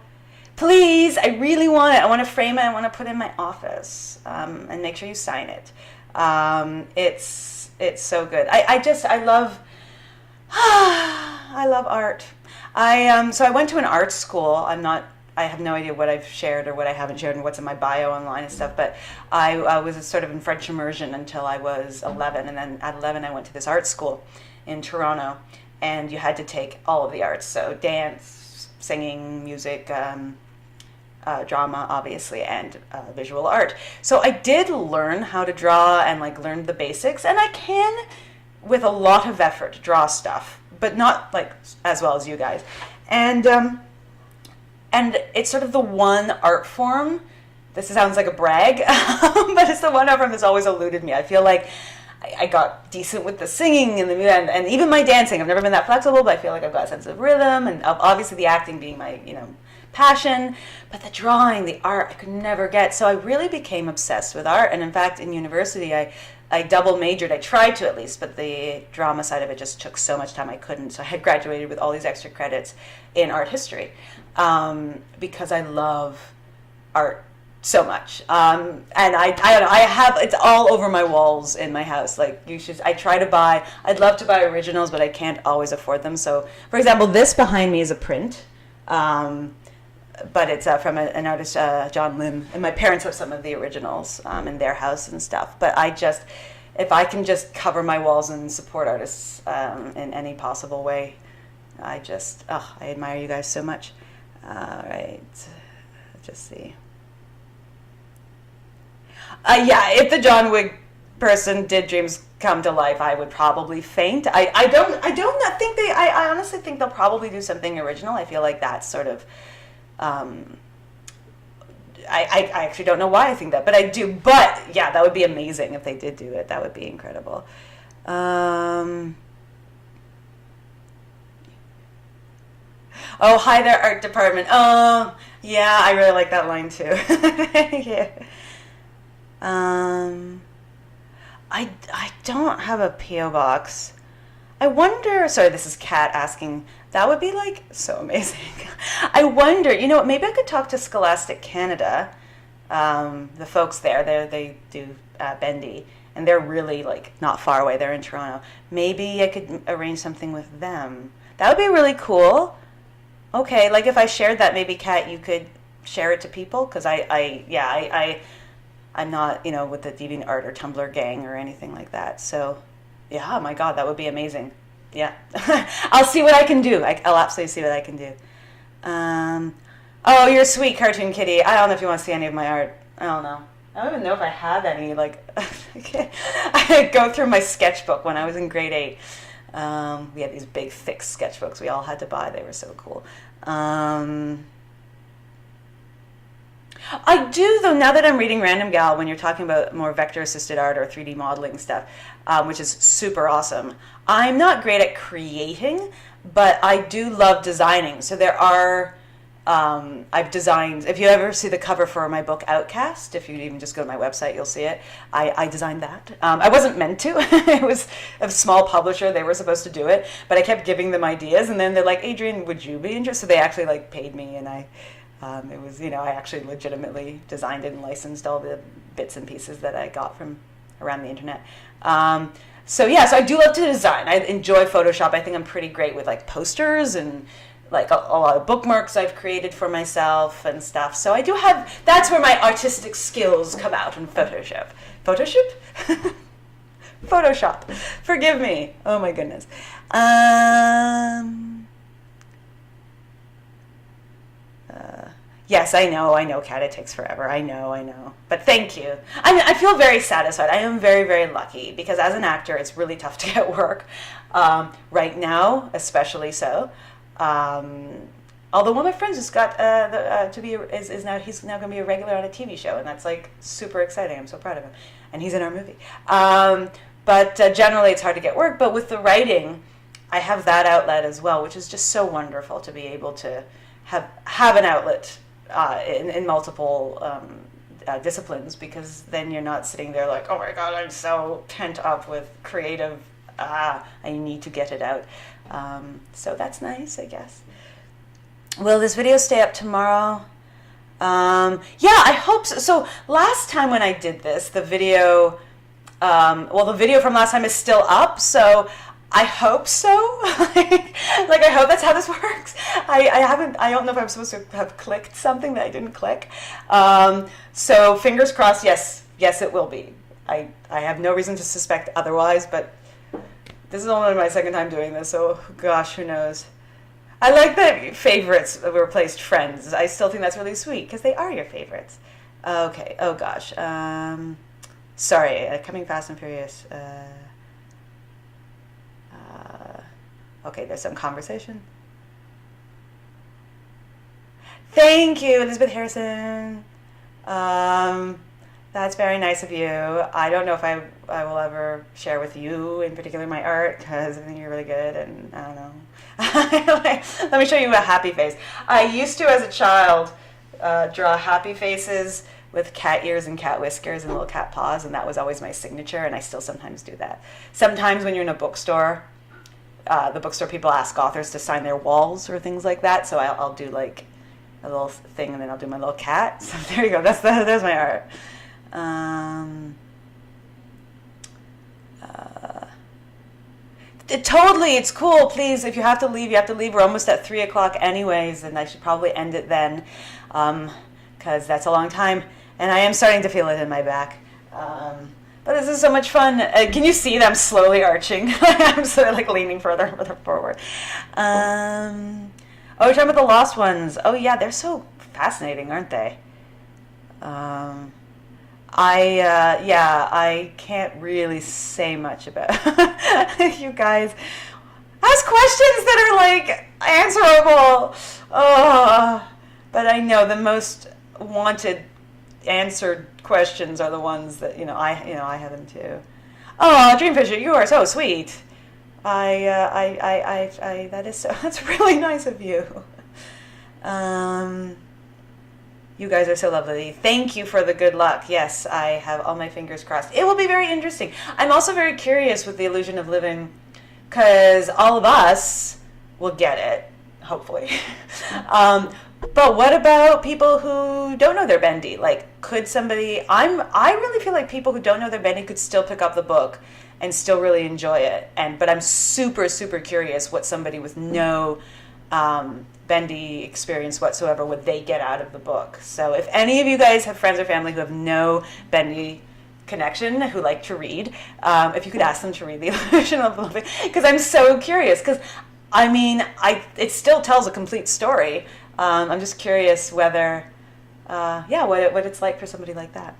Please, I really want it. I want to frame it. I want to put it in my office, and make sure you sign it. It's so good. I love art. So I went to an art school. I have no idea what I've shared or what I haven't shared and what's in my bio online and stuff, but I was sort of in French immersion until I was 11, and then at 11 I went to this art school in Toronto, and you had to take all of the arts, so dance, singing, music, drama, obviously, and visual art. So I did learn how to draw and learn the basics, and I can, with a lot of effort, draw stuff, but not as well as you guys. And it's sort of the one art form, this sounds like a brag, but it's the one art form that's always eluded me. I feel like I got decent with the singing and even my dancing. I've never been that flexible, but I feel like I've got a sense of rhythm, and obviously the acting being my, passion. But the drawing, the art, I could never get. So I really became obsessed with art. And in fact, in university, I double majored. I tried to at least, but the drama side of it just took so much time I couldn't. So I had graduated with all these extra credits in art history. Because I love art so much. And I don't know, I have, it's all over my walls in my house. I'd love to buy originals, but I can't always afford them. So, for example, this behind me is a print, but it's from an artist, John Lim, and my parents have some of the originals in their house and stuff. But if I can just cover my walls and support artists in any possible way, I admire you guys so much. All right, let's just see. If the John Wick person did dreams come to life, I would probably faint. I honestly think they'll probably do something original. I feel like that's sort of, I actually don't know why I think that, but I do. But yeah, that would be amazing if they did do it. That would be incredible. Oh, hi there, art department. Oh, yeah, I really like that line too. Yeah. I don't have a P.O. box. I wonder, sorry, this is Kat asking, that would be like so amazing. I wonder, you know what, maybe I could talk to Scholastic Canada, the folks there, they do Bendy, and they're really like not far away, they're in Toronto. Maybe I could arrange something with them. That would be really cool. Okay, like if I shared that, maybe Kat, you could share it to people, because I'm not, with the DeviantArt or Tumblr gang or anything like that. So, yeah, oh my God, that would be amazing. Yeah, I'll see what I can do. I'll absolutely see what I can do. Oh, you're sweet, Cartoon Kitty. I don't know if you want to see any of my art. I don't know. I don't even know if I have any. Like, I go through my sketchbook when I was in grade 8. We had these big, thick sketchbooks we all had to buy. They were so cool. I do, though, now that I'm reading Random Gal, when you're talking about more vector-assisted art or 3D modeling stuff, which is super awesome. I'm not great at creating, but I do love designing. So there are, I've designed, if you ever see the cover for my book Outcast, if you even just go to my website, you'll see it. I designed that. I wasn't meant to. It was a small publisher. They were supposed to do it, but I kept giving them ideas, and then they're like, Adrienne, would you be interested? So they actually like paid me, and it was, I actually legitimately designed it and licensed all the bits and pieces that I got from around the internet. So I do love to design. I enjoy Photoshop. I think I'm pretty great with like posters and like a lot of bookmarks I've created for myself and stuff. So I do have, that's where my artistic skills come out in Photoshop. Photoshop? Photoshop. Forgive me. Oh my goodness. Yes, I know, Kat, it takes forever. I know. But thank you. I feel very satisfied. I am very, very lucky because as an actor, it's really tough to get work. Right now, especially so. Although one of my friends just got he's now going to be a regular on a TV show, and that's like super exciting. I'm so proud of him, and he's in our movie. But generally, it's hard to get work. But with the writing, I have that outlet as well, which is just so wonderful to be able to have an outlet in multiple disciplines, because then you're not sitting there like, oh my God, I'm so pent up with creative, I need to get it out. So that's nice, I guess. Will this video stay up tomorrow? I hope so. So last time when I did this, the video, the video from last time is still up, so I hope so. I hope that's how this works. I don't know if I'm supposed to have clicked something that I didn't click. So fingers crossed, yes, it will be. I have no reason to suspect otherwise, but this is only my second time doing this, so gosh, who knows. I like that favorites replaced friends. I still think that's really sweet, because they are your favorites. Okay, oh gosh. Sorry, coming fast and furious. Okay, there's some conversation. Thank you, Elizabeth Harrison. That's very nice of you. I don't know if I will ever share with you in particular my art, because I think you're really good, and I don't know. Let me show you a happy face. I used to, as a child, draw happy faces with cat ears and cat whiskers and little cat paws, and that was always my signature, and I still sometimes do that. Sometimes when you're in a bookstore, the bookstore people ask authors to sign their walls or things like that, so I'll do like a little thing, and then I'll do my little cat. So there you go. There's my art. Totally, it's cool. Please, if you have to leave, you have to leave. We're almost at 3 o'clock anyways, and I should probably end it then, because that's a long time, and I am starting to feel it in my back. But this is so much fun. Can you see that I'm slowly arching? I'm sort of like leaning further and further forward. We're talking about the lost ones. Oh yeah, they're so fascinating, aren't they? I can't really say much about you guys. Ask questions that are like answerable. Oh, but I know the most wanted answered questions are the ones that I have them too. Oh, Dreamfisher, you are so sweet. That's really nice of you. You guys are so lovely. Thank you for the good luck. Yes, I have all my fingers crossed. It will be very interesting. I'm also very curious with the illusion of living, because all of us will get it, hopefully. But what about people who don't know their Bendy? Like, could somebody... I really feel like people who don't know their Bendy could still pick up the book and still really enjoy it. But I'm super, super curious what somebody with no Bendy experience whatsoever would they get out of the book. So if any of you guys have friends or family who have no Bendy connection, who like to read, if you could ask them to read The Illusion of Living, because I'm so curious. Because I mean, it still tells a complete story. I'm just curious whether, what it's like for somebody like that.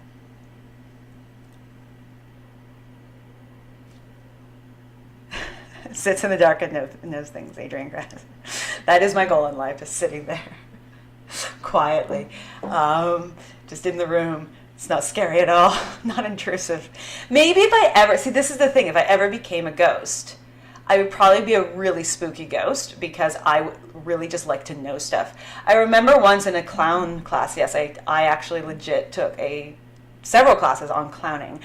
Sits in the dark and knows things, Adrienne Kress. That is my goal in life, is sitting there quietly, just in the room. It's not scary at all, not intrusive. Maybe if I ever, see, this is the thing, if I ever became a ghost, I would probably be a really spooky ghost, because I would really just like to know stuff. I remember once in a clown class, yes, I actually legit took several classes on clowning.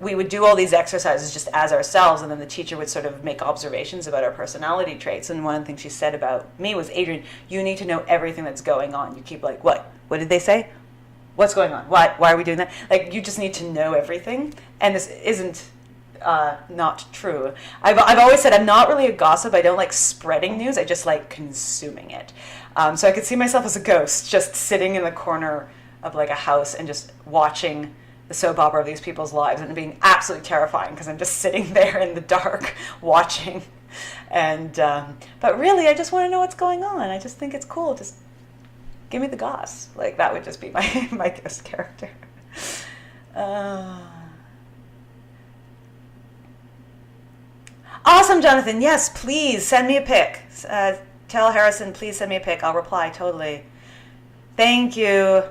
We would do all these exercises just as ourselves, and then the teacher would sort of make observations about our personality traits. And one of the things she said about me was, Adrienne, you need to know everything that's going on. You keep like, what? What did they say? What's going on? Why are we doing that? Like, you just need to know everything. And this isn't not true. I've always said I'm not really a gossip. I don't like spreading news. I just like consuming it. So I could see myself as a ghost, just sitting in the corner of like a house and just watching the soap opera of these people's lives, and being absolutely terrifying because I'm just sitting there in the dark watching. And but really, I just want to know what's going on. I just think it's cool. Just give me the goss. Like, that would just be my ghost character. Awesome, Jonathan. Yes, please send me a pic. Tell Harrison, please send me a pic. I'll reply totally. Thank you.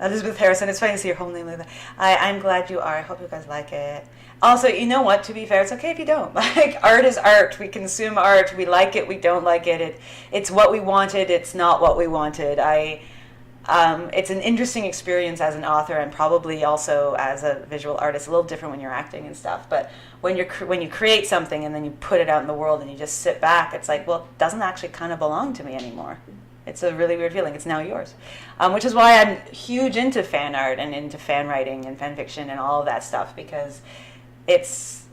Elizabeth Harrison, it's funny to see your whole name like that. I'm glad you are. I hope you guys like it. Also, you know what? To be fair, it's okay if you don't. Like, art is art. We consume art. We like it. We don't like it. It's what we wanted. It's not what we wanted. It's an interesting experience as an author, and probably also as a visual artist. A little different when you're acting and stuff. But when you create something and then you put it out in the world and you just sit back, it's like, well, it doesn't actually kind of belong to me anymore. It's a really weird feeling. It's now yours, which is why I'm huge into fan art and into fan writing and fan fiction and all of that stuff, because it's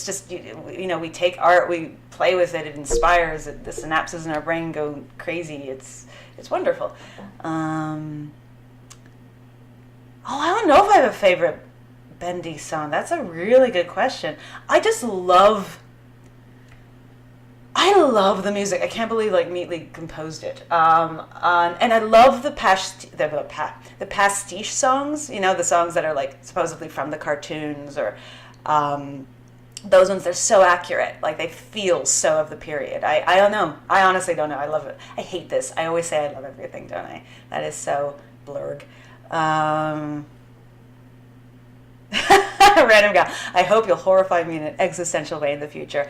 just, you know, we take art, we play with it, it inspires it, the synapses in our brain go crazy. It's wonderful. I don't know if I have a favorite Bendy song. That's a really good question. I love the music. I can't believe like Meatley composed it. And I love the pastiche songs. You know, the songs that are like supposedly from the cartoons, or those ones. They're so accurate. Like, they feel so of the period. I don't know. I honestly don't know. I love it. I hate this. I always say I love everything, don't I? That is so blurg. Random guy. I hope you'll horrify me in an existential way in the future.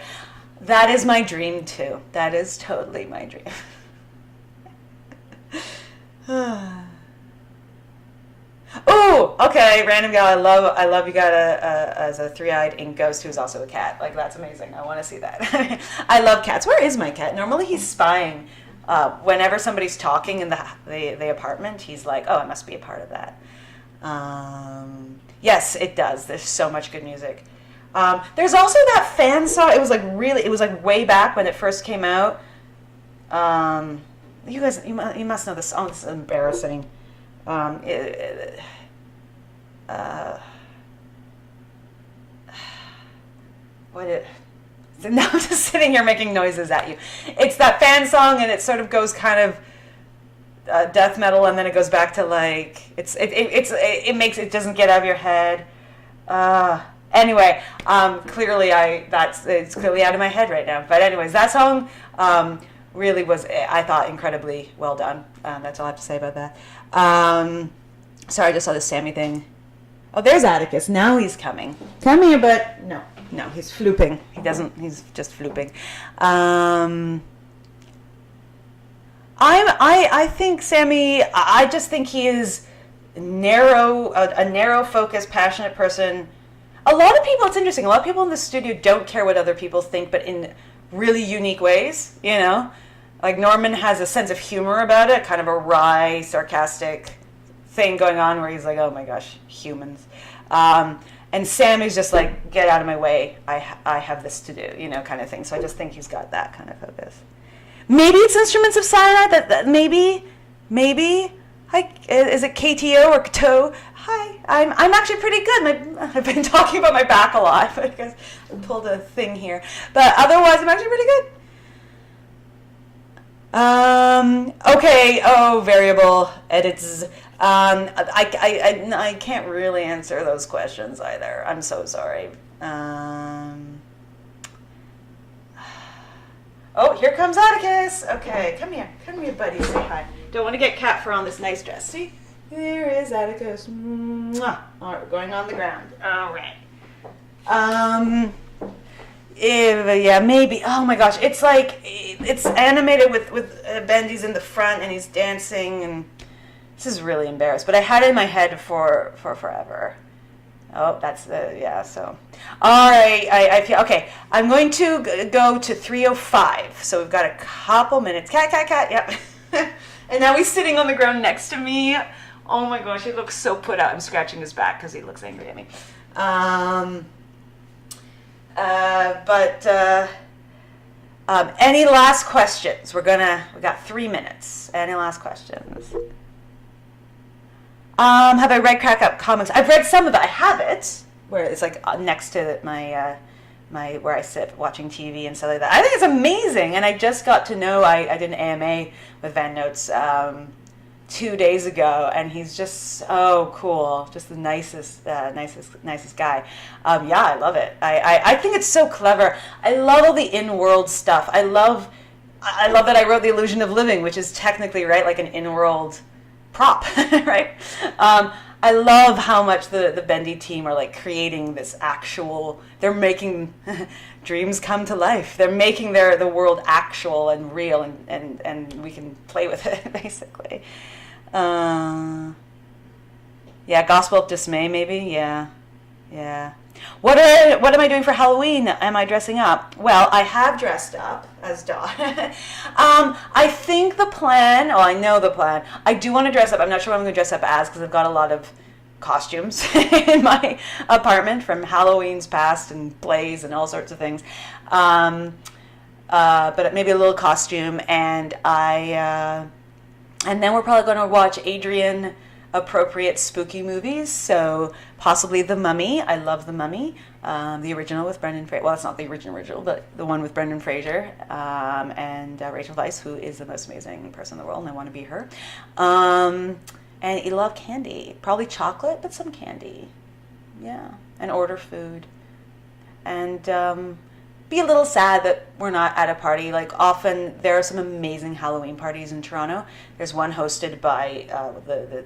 That is my dream too. That is totally my dream. Oh, okay, random gal. I love you got as a three-eyed ink ghost who's also a cat. Like, that's amazing. I want to see that. I love cats. Where is my cat? Normally he's spying. Whenever somebody's talking in the apartment, he's like, oh, I must be a part of that. Yes, it does. There's so much good music. There's also that fan song. It was like way back when it first came out. You guys, you must know this song. This is embarrassing. Now I'm just sitting here making noises at you. It's that fan song, and it sort of goes kind of death metal, and then it goes back to like it doesn't get out of your head. Anyway, clearly it's clearly out of my head right now. But anyways, that song really was, I thought, incredibly well done. That's all I have to say about that. Sorry, I just saw the Sammy thing. Oh, there's Atticus. Now he's coming. Come here, but no, he's flooping. He's just flooping. I think Sammy. I just think he is a narrow focused, passionate person. A lot of people. It's interesting. A lot of people in the studio don't care what other people think, but in really unique ways. You know, like Norman has a sense of humor about it, kind of a wry, sarcastic thing going on where he's like, "Oh my gosh, humans." And Sam is just like, "Get out of my way. I have this to do," you know, kind of thing. So I just think he's got that kind of focus. Maybe it's Instruments of Cyanide. That maybe. Hi, is it KTO or KTO? Hi, I'm actually pretty good. I've been talking about my back a lot because I pulled a thing here. But otherwise, I'm actually pretty good. Okay. Oh, variable edits. I can't really answer those questions either. I'm so sorry. Oh, here comes Atticus. Okay, come here, buddy. Say hi. Don't want to get cat fur on this nice dress. See, there is Atticus. Mwah. All right, we're going on the ground. All right. Yeah, maybe. Oh my gosh, it's like it's animated with Bendy's in the front and he's dancing, and this is really embarrassed. But I had it in my head for forever. Oh, that's so. All right, I feel, okay. I'm going to go to 3:05. So we've got a couple minutes. Cat, yep. And now he's sitting on the ground next to me. Oh my gosh, he looks so put out. I'm scratching his back because he looks angry at me. Any last questions? We got 3 minutes. Any last questions? Have I read Crack Up Comics? I've read some of it. I have it, where it's like next to my where I sit watching TV and stuff like that. I think it's amazing, and I just got to know. I did an AMA with Van Notes 2 days ago, and he's just so cool, just the nicest guy. Yeah, I love it. I think it's so clever. I love all the in-world stuff. I love that I wrote The Illusion of Living, which is technically like an in-world prop, right? I love how much the Bendy team are like creating this actual. They're making dreams come to life. They're making the world actual and real, and we can play with it basically. Yeah, Gospel of Dismay, maybe. Yeah. What am I doing for Halloween? Am I dressing up? Well, I have dressed up as Dot. I think the plan. Oh, I know the plan. I do want to dress up. I'm not sure what I'm going to dress up as because I've got a lot of costumes in my apartment from Halloween's past and plays and all sorts of things. But maybe a little costume, and then we're probably going to watch Adrienne appropriate spooky movies, so possibly The Mummy. I love The Mummy, the original with Brendan Fraser. Well, it's not the original, but the one with Brendan Fraser and Rachel Weisz, who is the most amazing person in the world, and I want to be her. And I love candy, probably chocolate, but some candy, yeah, and order food, and be a little sad that we're not at a party. Like often there are some amazing Halloween parties in Toronto. There's one hosted by the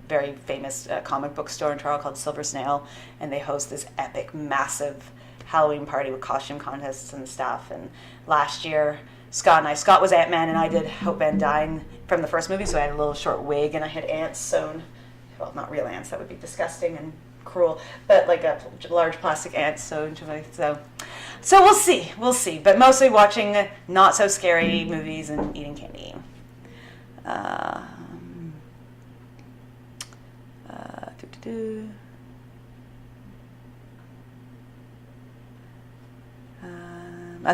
very famous comic book store in Toronto called Silver Snail, and they host this epic, massive Halloween party with costume contests and stuff. And last year, Scott was Ant-Man, and I did Hope Van Dyne from the first movie, so I had a little short wig, and I had ants sewn. Well, not real ants, that would be disgusting and cruel, but like a large plastic ant sewn to my, so we'll see, but mostly watching not so scary movies and eating candy.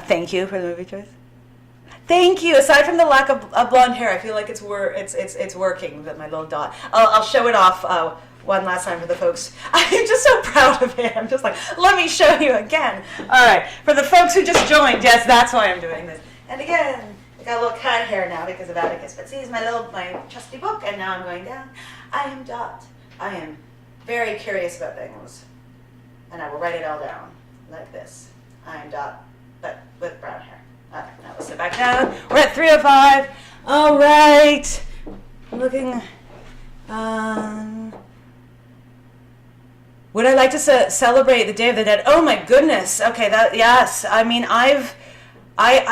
Thank you for the movie choice. Thank you. Aside from the lack of blonde hair, I feel like it's working. That my little dot. I'll show it off one last time for the folks. I'm just so proud of it. I'm just like, let me show you again. All right, for the folks who just joined, yes, that's why I'm doing this. And again, I got a little cat hair now because of Atticus. But see, it's my trusty book, and now I'm going down. I am Dot. I am very curious about things, and I will write it all down like this. I am Dot, but with brown hair. All right, now we'll sit back down. We're at 3:05. All right. I'm looking. Would I like to celebrate the Day of the Dead? Oh my goodness. Okay, yes. I mean, I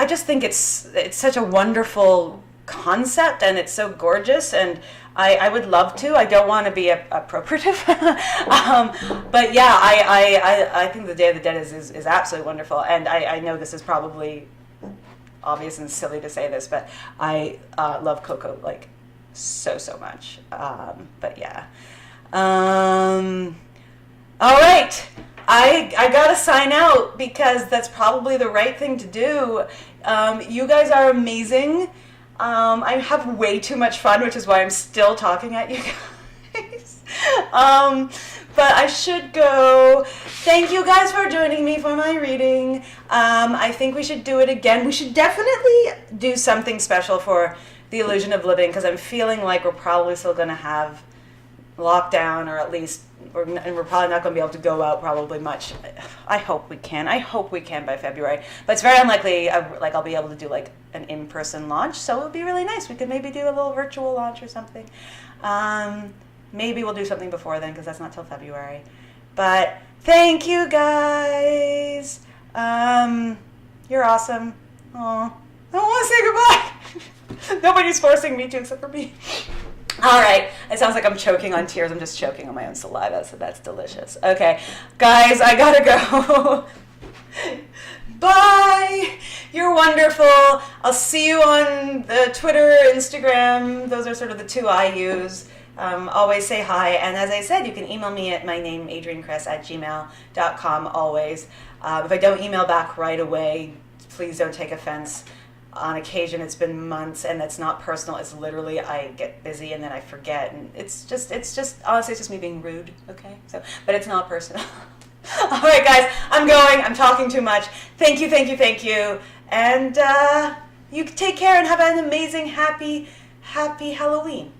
just think it's such a wonderful concept, and it's so gorgeous, and I would love to. I don't want to be appropriative, but yeah, I think the Day of the Dead is absolutely wonderful, and I know this is probably obvious and silly to say this, but I love Coco like so much. But yeah. All right. I gotta sign out because that's probably the right thing to do. You guys are amazing. I have way too much fun, which is why I'm still talking at you guys. But I should go. Thank you guys for joining me for my reading. I think we should do it again. We should definitely do something special for the Illusion of Living, because I'm feeling like we're probably still going to have lockdown, or at least we're probably not going to be able to go out probably much. I hope we can by February, but it's very unlikely I'll be able to do like an in-person launch, so it would be really nice. We could maybe do a little virtual launch or something. Maybe we'll do something before then, because that's not till February. But thank you guys. You're awesome. Aw, I want to say goodbye. Nobody's forcing me to except for me. All right. It sounds like I'm choking on tears. I'm just choking on my own saliva, so that's delicious. Okay, guys, I gotta go. Bye. You're wonderful. I'll see you on the Twitter, Instagram. Those are sort of the two I use. Always say hi. And as I said, you can email me at my name, adriennekress@gmail.com, always. If I don't email back right away, please don't take offense. On occasion, it's been months, and that's not personal. It's literally I get busy and then I forget, and it's just honestly, it's just me being rude. Okay, so but it's not personal. All right, guys, I'm going. I'm talking too much. Thank you, and you take care and have an amazing, happy Halloween.